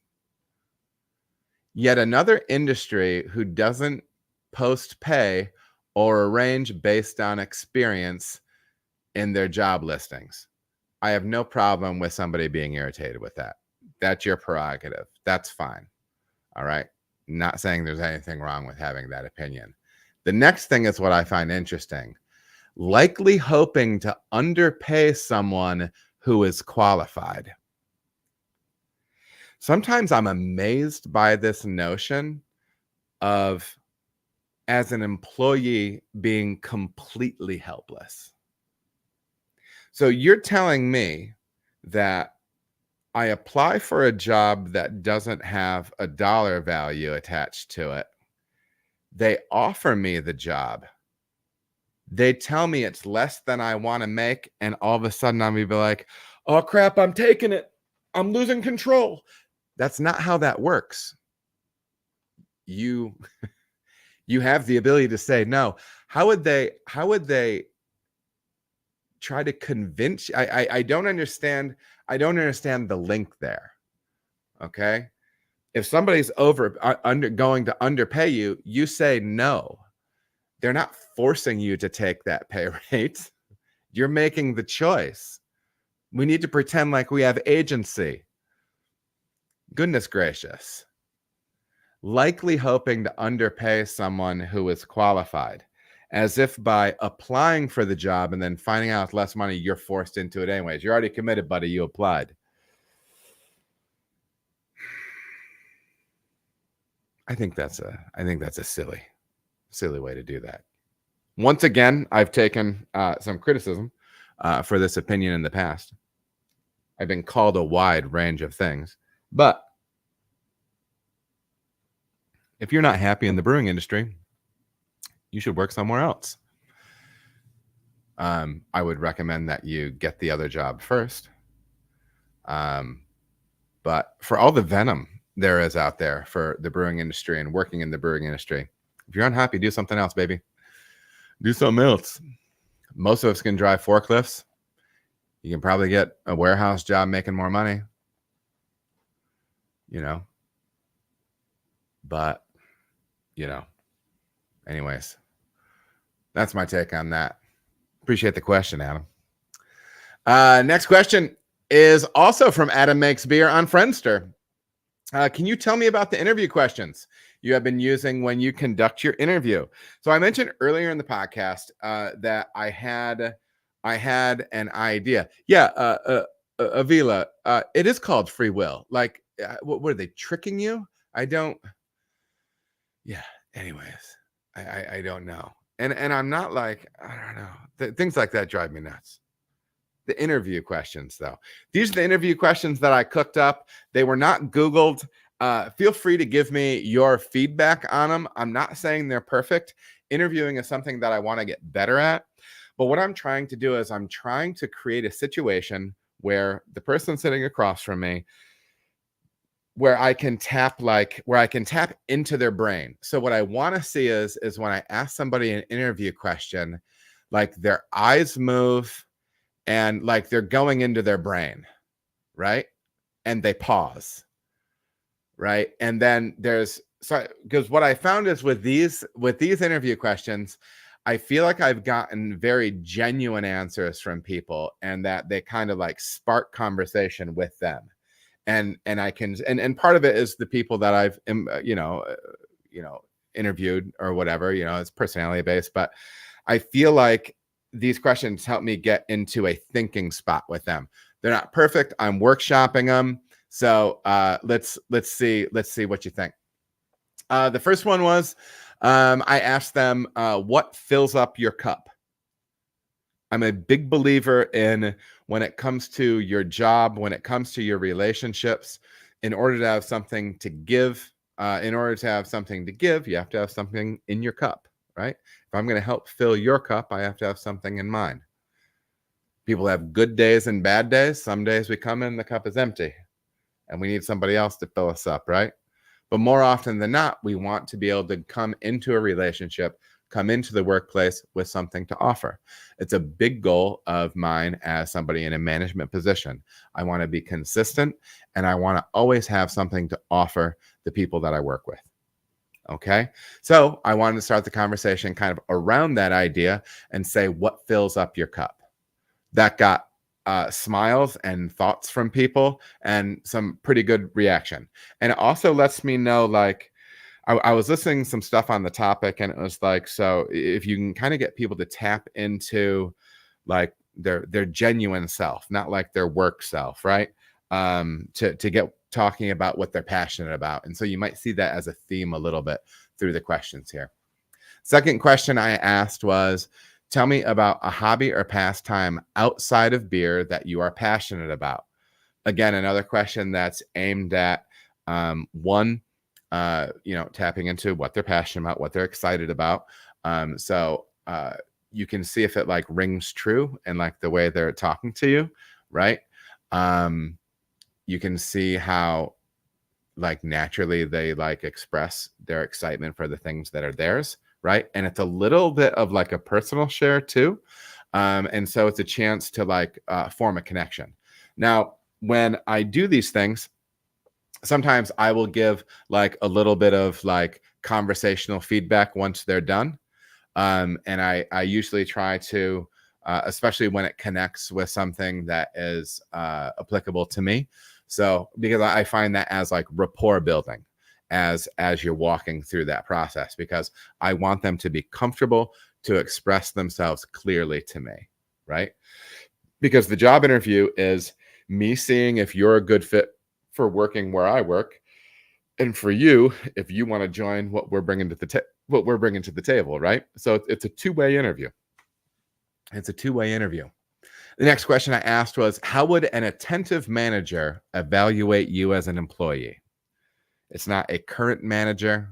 Yet another industry who doesn't post pay or arrange based on experience in their job listings. I have no problem with somebody being irritated with that. That's your prerogative. That's fine. All right. Not saying there's anything wrong with having that opinion. The next thing is what I find interesting. Likely hoping to underpay someone who is qualified. Sometimes I'm amazed by this notion of, as an employee, being completely helpless. So you're telling me that I apply for a job that doesn't have a dollar value attached to it. They offer me the job. They tell me it's less than I want to make, and all of a sudden I'm gonna be like, oh crap, I'm taking it. I'm losing control. That's not how that works. You have the ability to say no. How would they try to convince you? I don't understand. I don't understand the link there. Okay. If somebody's going to underpay you, you say no. They're not forcing you to take that pay rate. You're making the choice. We need to pretend like we have agency. Goodness gracious. Likely hoping to underpay someone who is qualified, as if by applying for the job and then finding out less money, you're forced into it anyways. You're already committed, buddy. You applied. I think that's a silly way to do that. Once again, I've taken some criticism for this opinion in the past. I've been called a wide range of things, but if you're not happy in the brewing industry, you should work somewhere else. I would recommend that you get the other job first. But for all the venom there is out there for the brewing industry and working in the brewing industry, if you're unhappy, do something else, baby. Do something else. Most of us can drive forklifts. You can probably get a warehouse job making more money, but anyways, that's my take on that. Appreciate the question, Adam. Next question is also from Adam Makes Beer on Friendster. Can you tell me about the interview questions you have been using when you conduct your interview? So I mentioned earlier in the podcast that I had an idea. Yeah, Avila, it is called free will. Like, what are they tricking you? I don't. Yeah. Anyways, I don't know, and I'm not like, I don't know. Things like that drive me nuts. The interview questions, though. These are the interview questions that I cooked up. They were not Googled. Feel free to give me your feedback on them. I'm not saying they're perfect. Interviewing is something that I want to get better at. But what I'm trying to do is I'm trying to create a situation where the person sitting across from me, where I can tap into their brain. So what I want to see is when I ask somebody an interview question, like their eyes move and like they're going into their brain, right? And they pause, right? And then because what I found is with these interview questions, I feel like I've gotten very genuine answers from people, and that they kind of like spark conversation with them. And I can, and part of it is the people that I've, interviewed or whatever, it's personality based, but I feel like these questions help me get into a thinking spot with them. They're not perfect. I'm workshopping them. So let's see what you think. The first one was, I asked them, what fills up your cup? I'm a big believer in, when it comes to your job, when it comes to your relationships, in order to have something to give, you have to have something in your cup, right? If I'm going to help fill your cup, I have to have something in mine. People have good days and bad days. Some days we come in, the cup is empty, and we need somebody else to fill us up, right? But more often than not, we want to be able to come into a relationship, come into the workplace with something to offer. It's a big goal of mine as somebody in a management position. I want to be consistent, and I want to always have something to offer the people that I work with. Okay. So I wanted to start the conversation kind of around that idea and say, what fills up your cup? That got smiles and thoughts from people and some pretty good reaction. And it also lets me know, like, I was listening to some stuff on the topic, and it was like, so if you can kind of get people to tap into like their genuine self, not like their work self, right? To get talking about what they're passionate about. And so you might see that as a theme a little bit through the questions here. Second question I asked was, tell me about a hobby or pastime outside of beer that you are passionate about. Again, another question that's aimed at one, tapping into what they're passionate about, what they're excited about. So you can see if it like rings true and like the way they're talking to you, right? You can see how like naturally they like express their excitement for the things that are theirs, right? And it's a little bit of like a personal share too. And so it's a chance to like form a connection. Now, when I do these things, sometimes I will give like a little bit of like conversational feedback once they're done. And I usually try to, especially when it connects with something that is applicable to me. So because I find that as like rapport building as you're walking through that process, because I want them to be comfortable to express themselves clearly to me, right? Because the job interview is me seeing if you're a good fit for working where I work, and for you, if you want to join what we're bringing to the table, right? So it's a two-way interview. It's a two-way interview. The next question I asked was, how would an attentive manager evaluate you as an employee? It's not a current manager.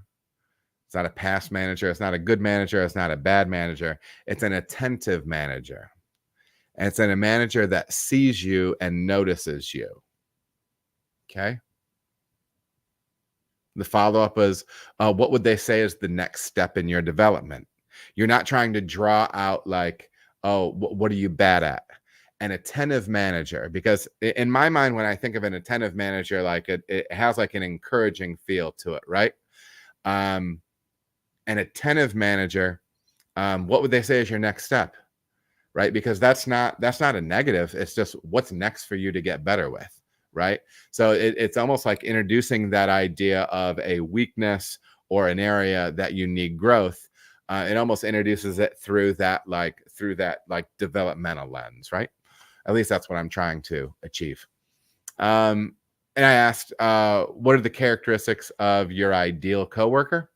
It's not a past manager. It's not a good manager. It's not a bad manager. It's an attentive manager. And it's a manager that sees you and notices you. Okay. The follow-up is, what would they say is the next step in your development? You're not trying to draw out like, oh, what are you bad at? An attentive manager, because in my mind, when I think of an attentive manager, like it has like an encouraging feel to it, right? An attentive manager, what would they say is your next step, right? Because that's not a negative. It's just what's next for you to get better with, right? So it's almost like introducing that idea of a weakness or an area that you need growth. It almost introduces it through that developmental lens, right? At least that's what I'm trying to achieve. And I asked, what are the characteristics of your ideal coworker?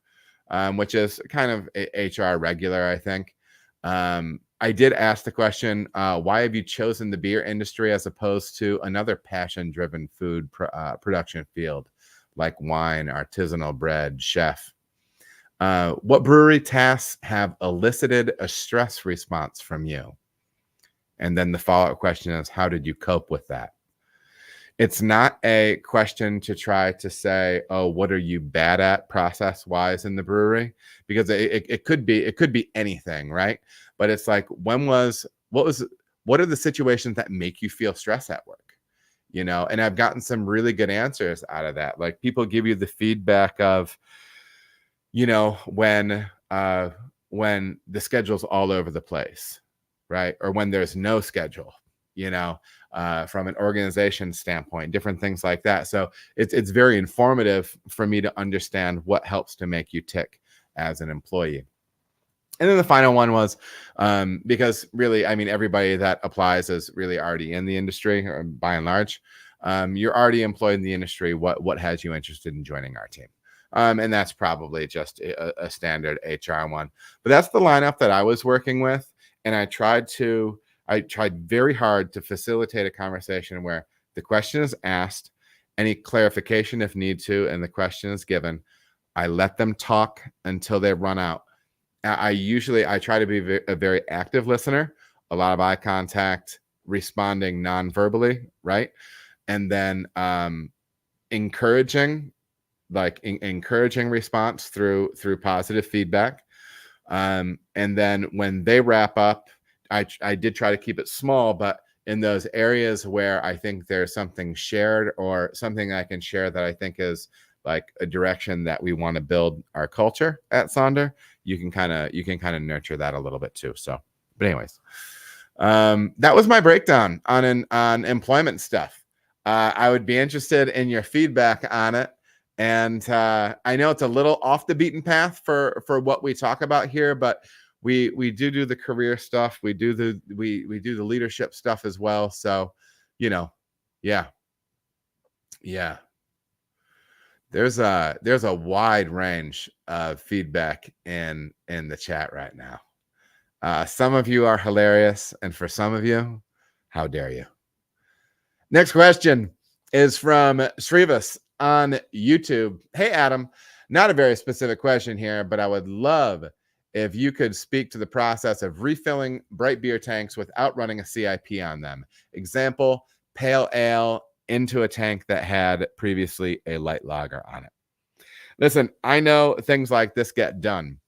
Which is kind of HR regular, I think. I did ask the question, why have you chosen the beer industry as opposed to another passion-driven food production field like wine, artisanal bread, chef? What brewery tasks have elicited a stress response from you? And then the follow-up question is, how did you cope with that? It's not a question to try to say, oh, what are you bad at process-wise in the brewery? Because it could be anything, right? But it's like, what are the situations that make you feel stress at work? And I've gotten some really good answers out of that. Like people give you the feedback of, when the schedule's all over the place, right? Or when there's no schedule, from an organization standpoint, different things like that. So it's very informative for me to understand what helps to make you tick as an employee. And then the final one was, because really, I mean, everybody that applies is really already in the industry, or by and large. You're already employed in the industry. What has you interested in joining our team? And that's probably just a standard HR one. But that's the lineup that I was working with. And I tried very hard to facilitate a conversation where the question is asked, any clarification if need to, and the question is given. I let them talk until they run out. I try to be a very active listener, a lot of eye contact, responding non-verbally, right? And then encouraging response through positive feedback. And then when they wrap up, I did try to keep it small, but in those areas where I think there's something shared or something I can share that I think is like a direction that we want to build our culture at Sonder, you can kind of nurture that a little bit too. So, but anyways, that was my breakdown on employment stuff. I would be interested in your feedback on it. And I know it's a little off the beaten path for what we talk about here, but we do the career stuff. We do the leadership stuff as well. So, yeah. There's a wide range of feedback in the chat right now. Some of you are hilarious, and for some of you, how dare you? Next question. is from Srivas on YouTube. Hey, Adam, not a very specific question here, but I would love if you could speak to the process of refilling bright beer tanks without running a CIP on them. Example, pale ale into a tank that had previously a light lager on it. Listen, I know things like this get done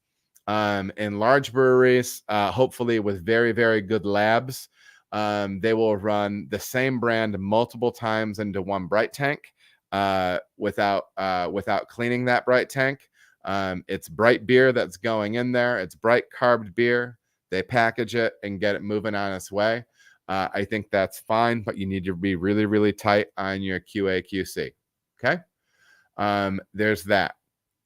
in large breweries, hopefully with very, very good labs. They will run the same brand multiple times into one bright tank without cleaning that bright tank. It's bright beer that's going in there. It's bright carbed beer. They package it and get it moving on its way. I think that's fine, but you need to be really, really tight on your QA QC. Okay. There's that.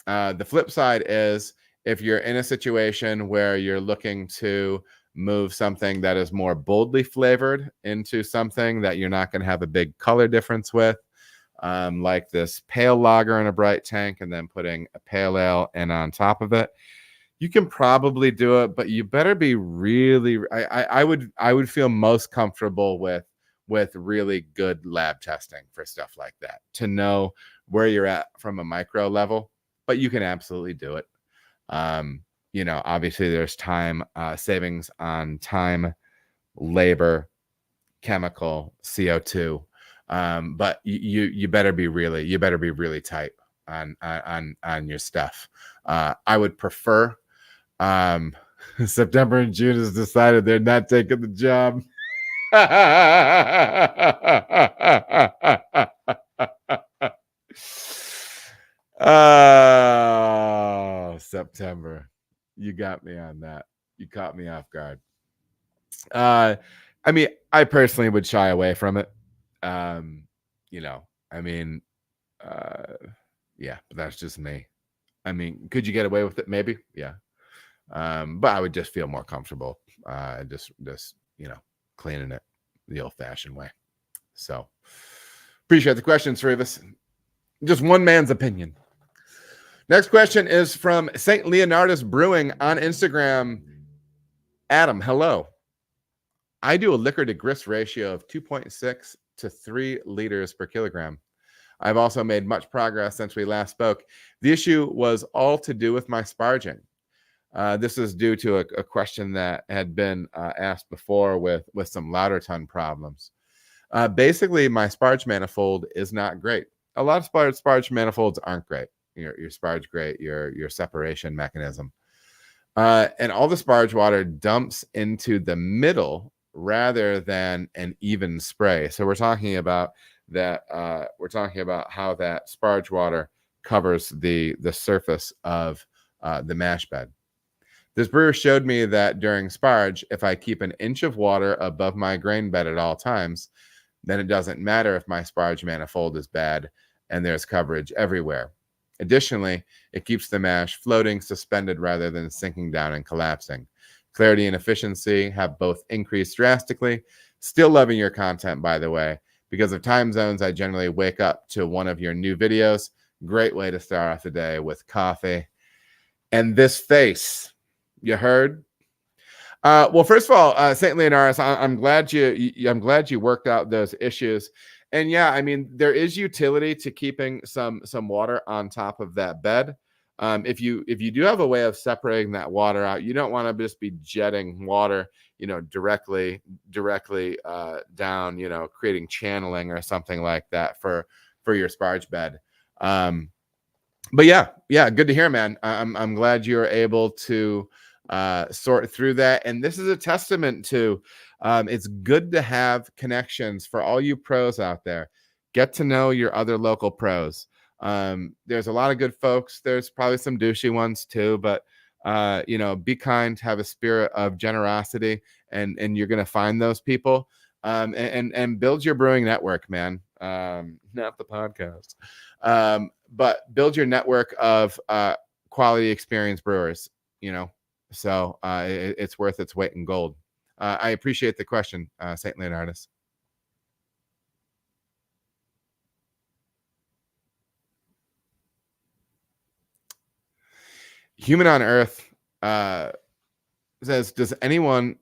The flip side is if you're in a situation where you're looking to move something that is more boldly flavored into something that you're not going to have a big color difference with, like this pale lager in a bright tank and then putting a pale ale in on top of it, you can probably do it, but you better be really, I would feel most comfortable with really good lab testing for stuff like that to know where you're at from a micro level, but you can absolutely do it. Obviously there's time savings on time, labor, chemical, CO2. But you better be really tight on your stuff. I would prefer September and June has decided they're not taking the job. Oh, September. You got me on that. You caught me off guard. I mean, I personally would shy away from it. Yeah, but that's just me. I mean, could you get away with it? Maybe. Yeah. But I would just feel more comfortable just cleaning it the old-fashioned way. So appreciate the question, Srivas. Just one man's opinion. Next question is from St. Leonardus Brewing on Instagram. Adam, hello. I do a liquor to grist ratio of 2.6 to 3 liters per kilogram. I've also made much progress since we last spoke. The issue was all to do with my sparging. This is due to a question that had been asked before with some louder ton problems. Basically, my sparge manifold is not great. A lot of sparge manifolds aren't great. Your sparge grate, your separation mechanism. And all the sparge water dumps into the middle rather than an even spray. So we're talking about that. We're talking about how that sparge water covers the surface of the mash bed. This brewer showed me that during sparge, if I keep an inch of water above my grain bed at all times, then it doesn't matter if my sparge manifold is bad and there's coverage everywhere. Additionally, it keeps the mash floating, suspended rather than sinking down and collapsing. Clarity and efficiency have both increased drastically. Still loving your content, by the way. Because of time zones, I generally wake up to one of your new videos. Great way to start off the day with coffee. And this face, you heard? Well, first of all, St. Leonardus, I'm glad you worked out those issues. And yeah, I mean, there is utility to keeping some water on top of that bed. If you do have a way of separating that water out, you don't want to just be jetting water, directly down, creating channeling or something like that for your sparge bed. But yeah, good to hear, man. I'm glad you're able to sort through that. And this is a testament to it's good to have connections for all you pros out there. Get to know your other local pros. There's a lot of good folks. There's probably some douchey ones too, but be kind, have a spirit of generosity, and you're gonna find those people. And build your brewing network, man. Not the podcast. But build your network of quality experienced brewers, So it's worth its weight in gold. I appreciate the question, St. Leonardus. Human on Earth says, does anyone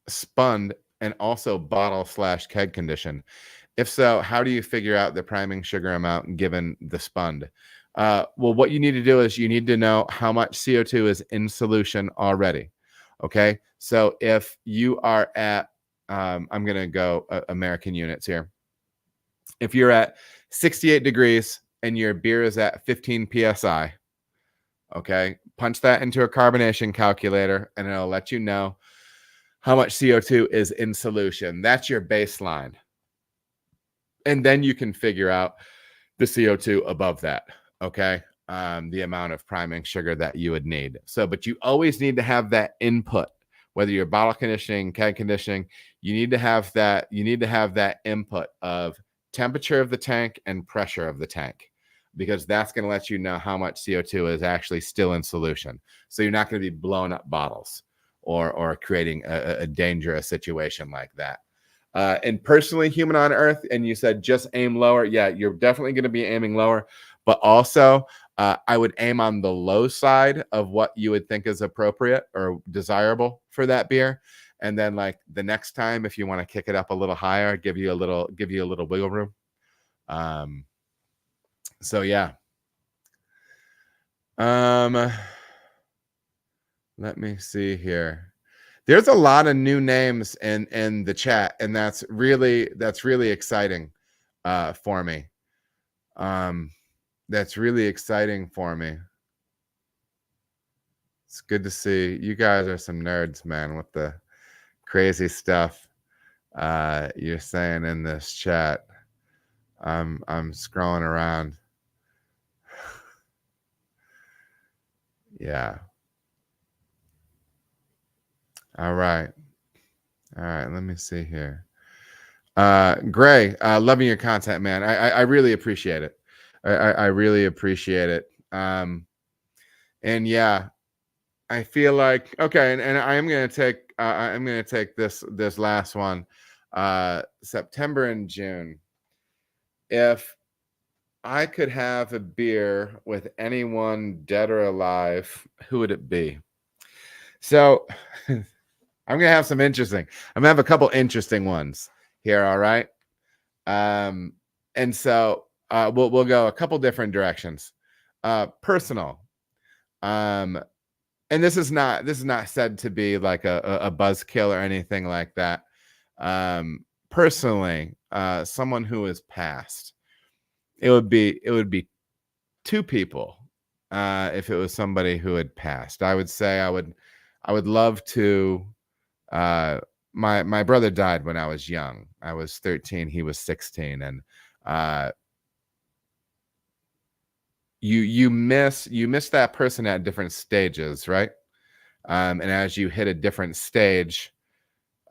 spun and also bottle/keg condition? If so, how do you figure out the priming sugar amount given the spund? Well, what you need to do is you need to know how much CO2 is in solution already. Okay. So if you are at, I'm going to go American units here. If you're at 68 degrees and your beer is at 15 psi, okay, punch that into a carbonation calculator and it'll let you know how much CO2 is in solution. That's your baseline. And then you can figure out the CO2 above that, okay? The amount of priming sugar that you would need. So, but you always need to have that input, whether you're bottle conditioning, keg conditioning, you need to have that input of temperature of the tank and pressure of the tank, because that's going to let you know how much CO2 is actually still in solution. So you're not going to be blowing up bottles or creating a dangerous situation like that. And personally, human on earth, and you said just aim lower. Yeah, you're definitely going to be aiming lower, but also I would aim on the low side of what you would think is appropriate or desirable for that beer. And then like the next time, if you want to kick it up a little higher, give you a little wiggle room. So yeah. Let me see here. There's a lot of new names in the chat, and that's really exciting for me. That's really exciting for me. It's good to see you guys are some nerds, man, with the crazy stuff you're saying in this chat. I'm scrolling around. Yeah. All right. Let me see here. Gray, loving your content, man. I really appreciate it. I really appreciate it. And yeah, I feel like, okay. And I'm going to take this last one, September and June. If I could have a beer with anyone dead or alive, who would it be? So I'm going to have some interesting, I'm going to have a couple interesting ones here. All right. And so we'll go a couple different directions. Personal. And this is not said to be like a buzzkill or anything like that. Personally, someone who is passed, it would be two people. If it was somebody who had passed, I would say I would love to. My brother died when I was young. I was 13. He was 16, and you miss that person at different stages, right? And as you hit a different stage,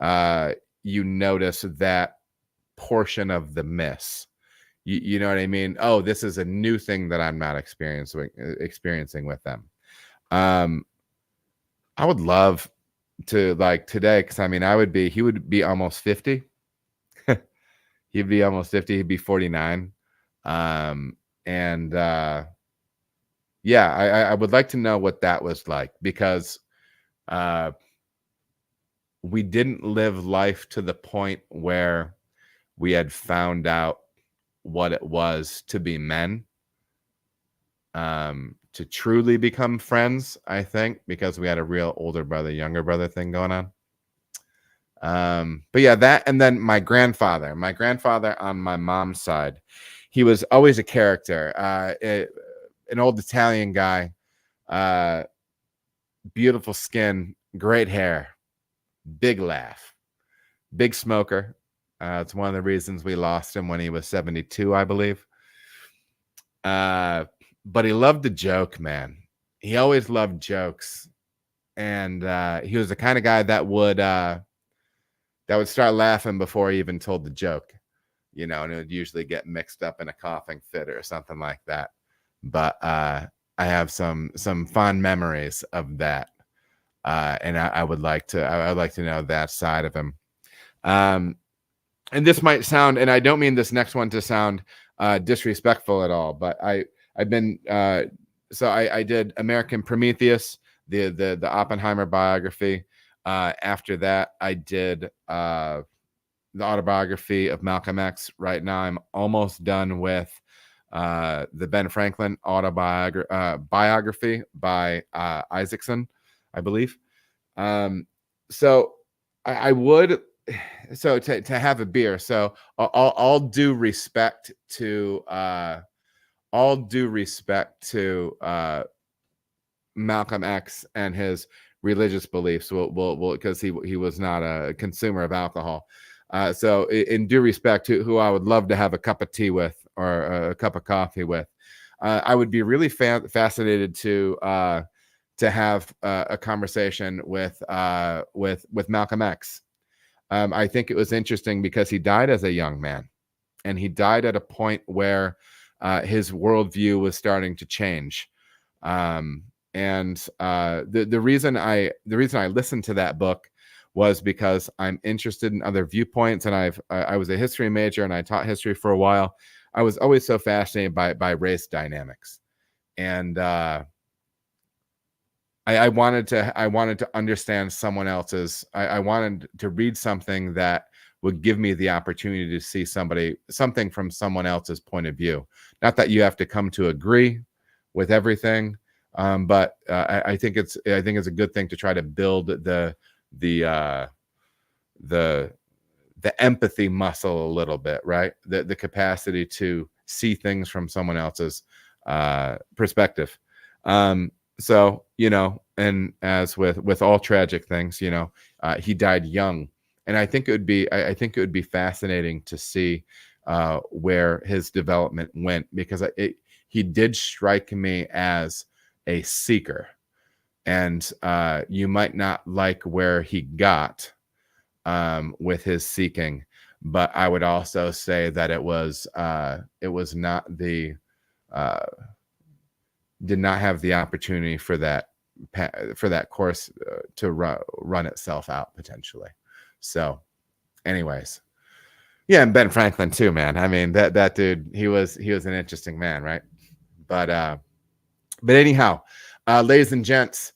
you notice that portion of the miss. You know what I mean? Oh, this is a new thing that I'm not experiencing with them. I would love to, like, today, because I mean, he would be almost 50. He'd be almost 50. He'd be 49. Yeah, I would like to know what that was like, because we didn't live life to the point where we had found out what it was to be men, to truly become friends, I think, because we had a real older brother, younger brother thing going on. But yeah, that, and then my grandfather on my mom's side, he was always a character, an old Italian guy, beautiful skin, great hair, big laugh, big smoker. It's one of the reasons we lost him when he was 72, I believe. But he loved to joke, man. He always loved jokes. And he was the kind of guy that would start laughing before he even told the joke, you know, and it would usually get mixed up in a coughing fit or something like that. But I have some fond memories of that. And I would like to know that side of him. And this might sound, and I don't mean this next one to sound disrespectful at all, but I've been I did American Prometheus, the Oppenheimer biography. After that, I did the autobiography of Malcolm X. Right now, I'm almost done with the Ben Franklin biography by Isaacson, I believe. So I would, so to have a beer. So all due respect to Malcolm X and his religious beliefs, will because he was not a consumer of alcohol. So in due respect to who I would love to have a cup of tea with or a cup of coffee with, I would be really fascinated to have a conversation with Malcolm X. I think it was interesting because he died as a young man, and he died at a point where his worldview was starting to change. And the reason I listened to that book was because I'm interested in other viewpoints, and I was a history major and I taught history for a while. I was always so fascinated by race dynamics, and I wanted to understand someone else's. I wanted to read something that would give me the opportunity to see something from someone else's point of view. Not that you have to come to agree with everything, but I think it's a good thing to try to build the empathy muscle a little bit, right? The capacity to see things from someone else's perspective. So, and as with all tragic things, he died young, and I think it would be fascinating to see where his development went, because he did strike me as a seeker, and you might not like where he got with his seeking, but I would also say that it was not the did not have the opportunity for that course to run itself out potentially. So anyways, yeah, and Ben Franklin too, man. I mean, that dude, he was an interesting man, right? But anyhow, ladies and gents,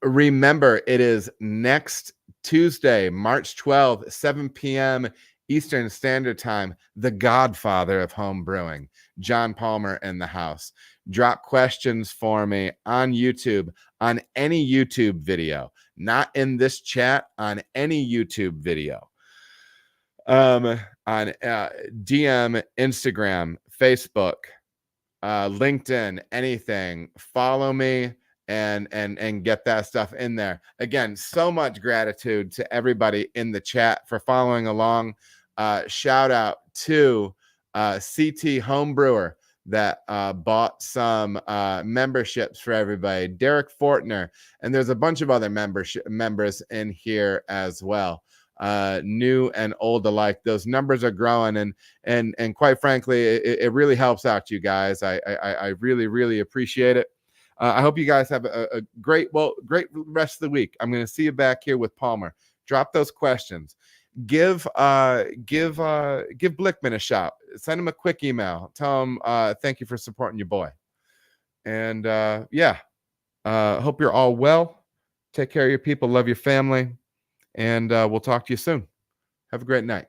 remember, it is next Tuesday, March 12th, 7 p.m. Eastern Standard Time, the godfather of home brewing, John Palmer, in the house. Drop questions for me on YouTube, on any YouTube video, not in this chat, on any YouTube video, on DM, Instagram, Facebook, LinkedIn, anything. Follow me and get that stuff in there. Again, so much gratitude to everybody in the chat for following along. Shout out to CT Homebrewer that bought some memberships for everybody. Derek Fortner, and there's a bunch of other members in here as well. New and old alike. Those numbers are growing, and quite frankly, it really helps out you guys. I really appreciate it. I hope you guys have a great rest of the week. I'm going to see you back here with Palmer. Drop those questions. Give Blickman a shout. Send him a quick email. Tell him thank you for supporting your boy. And hope you're all well. Take care of your people. Love your family. And we'll talk to you soon. Have a great night.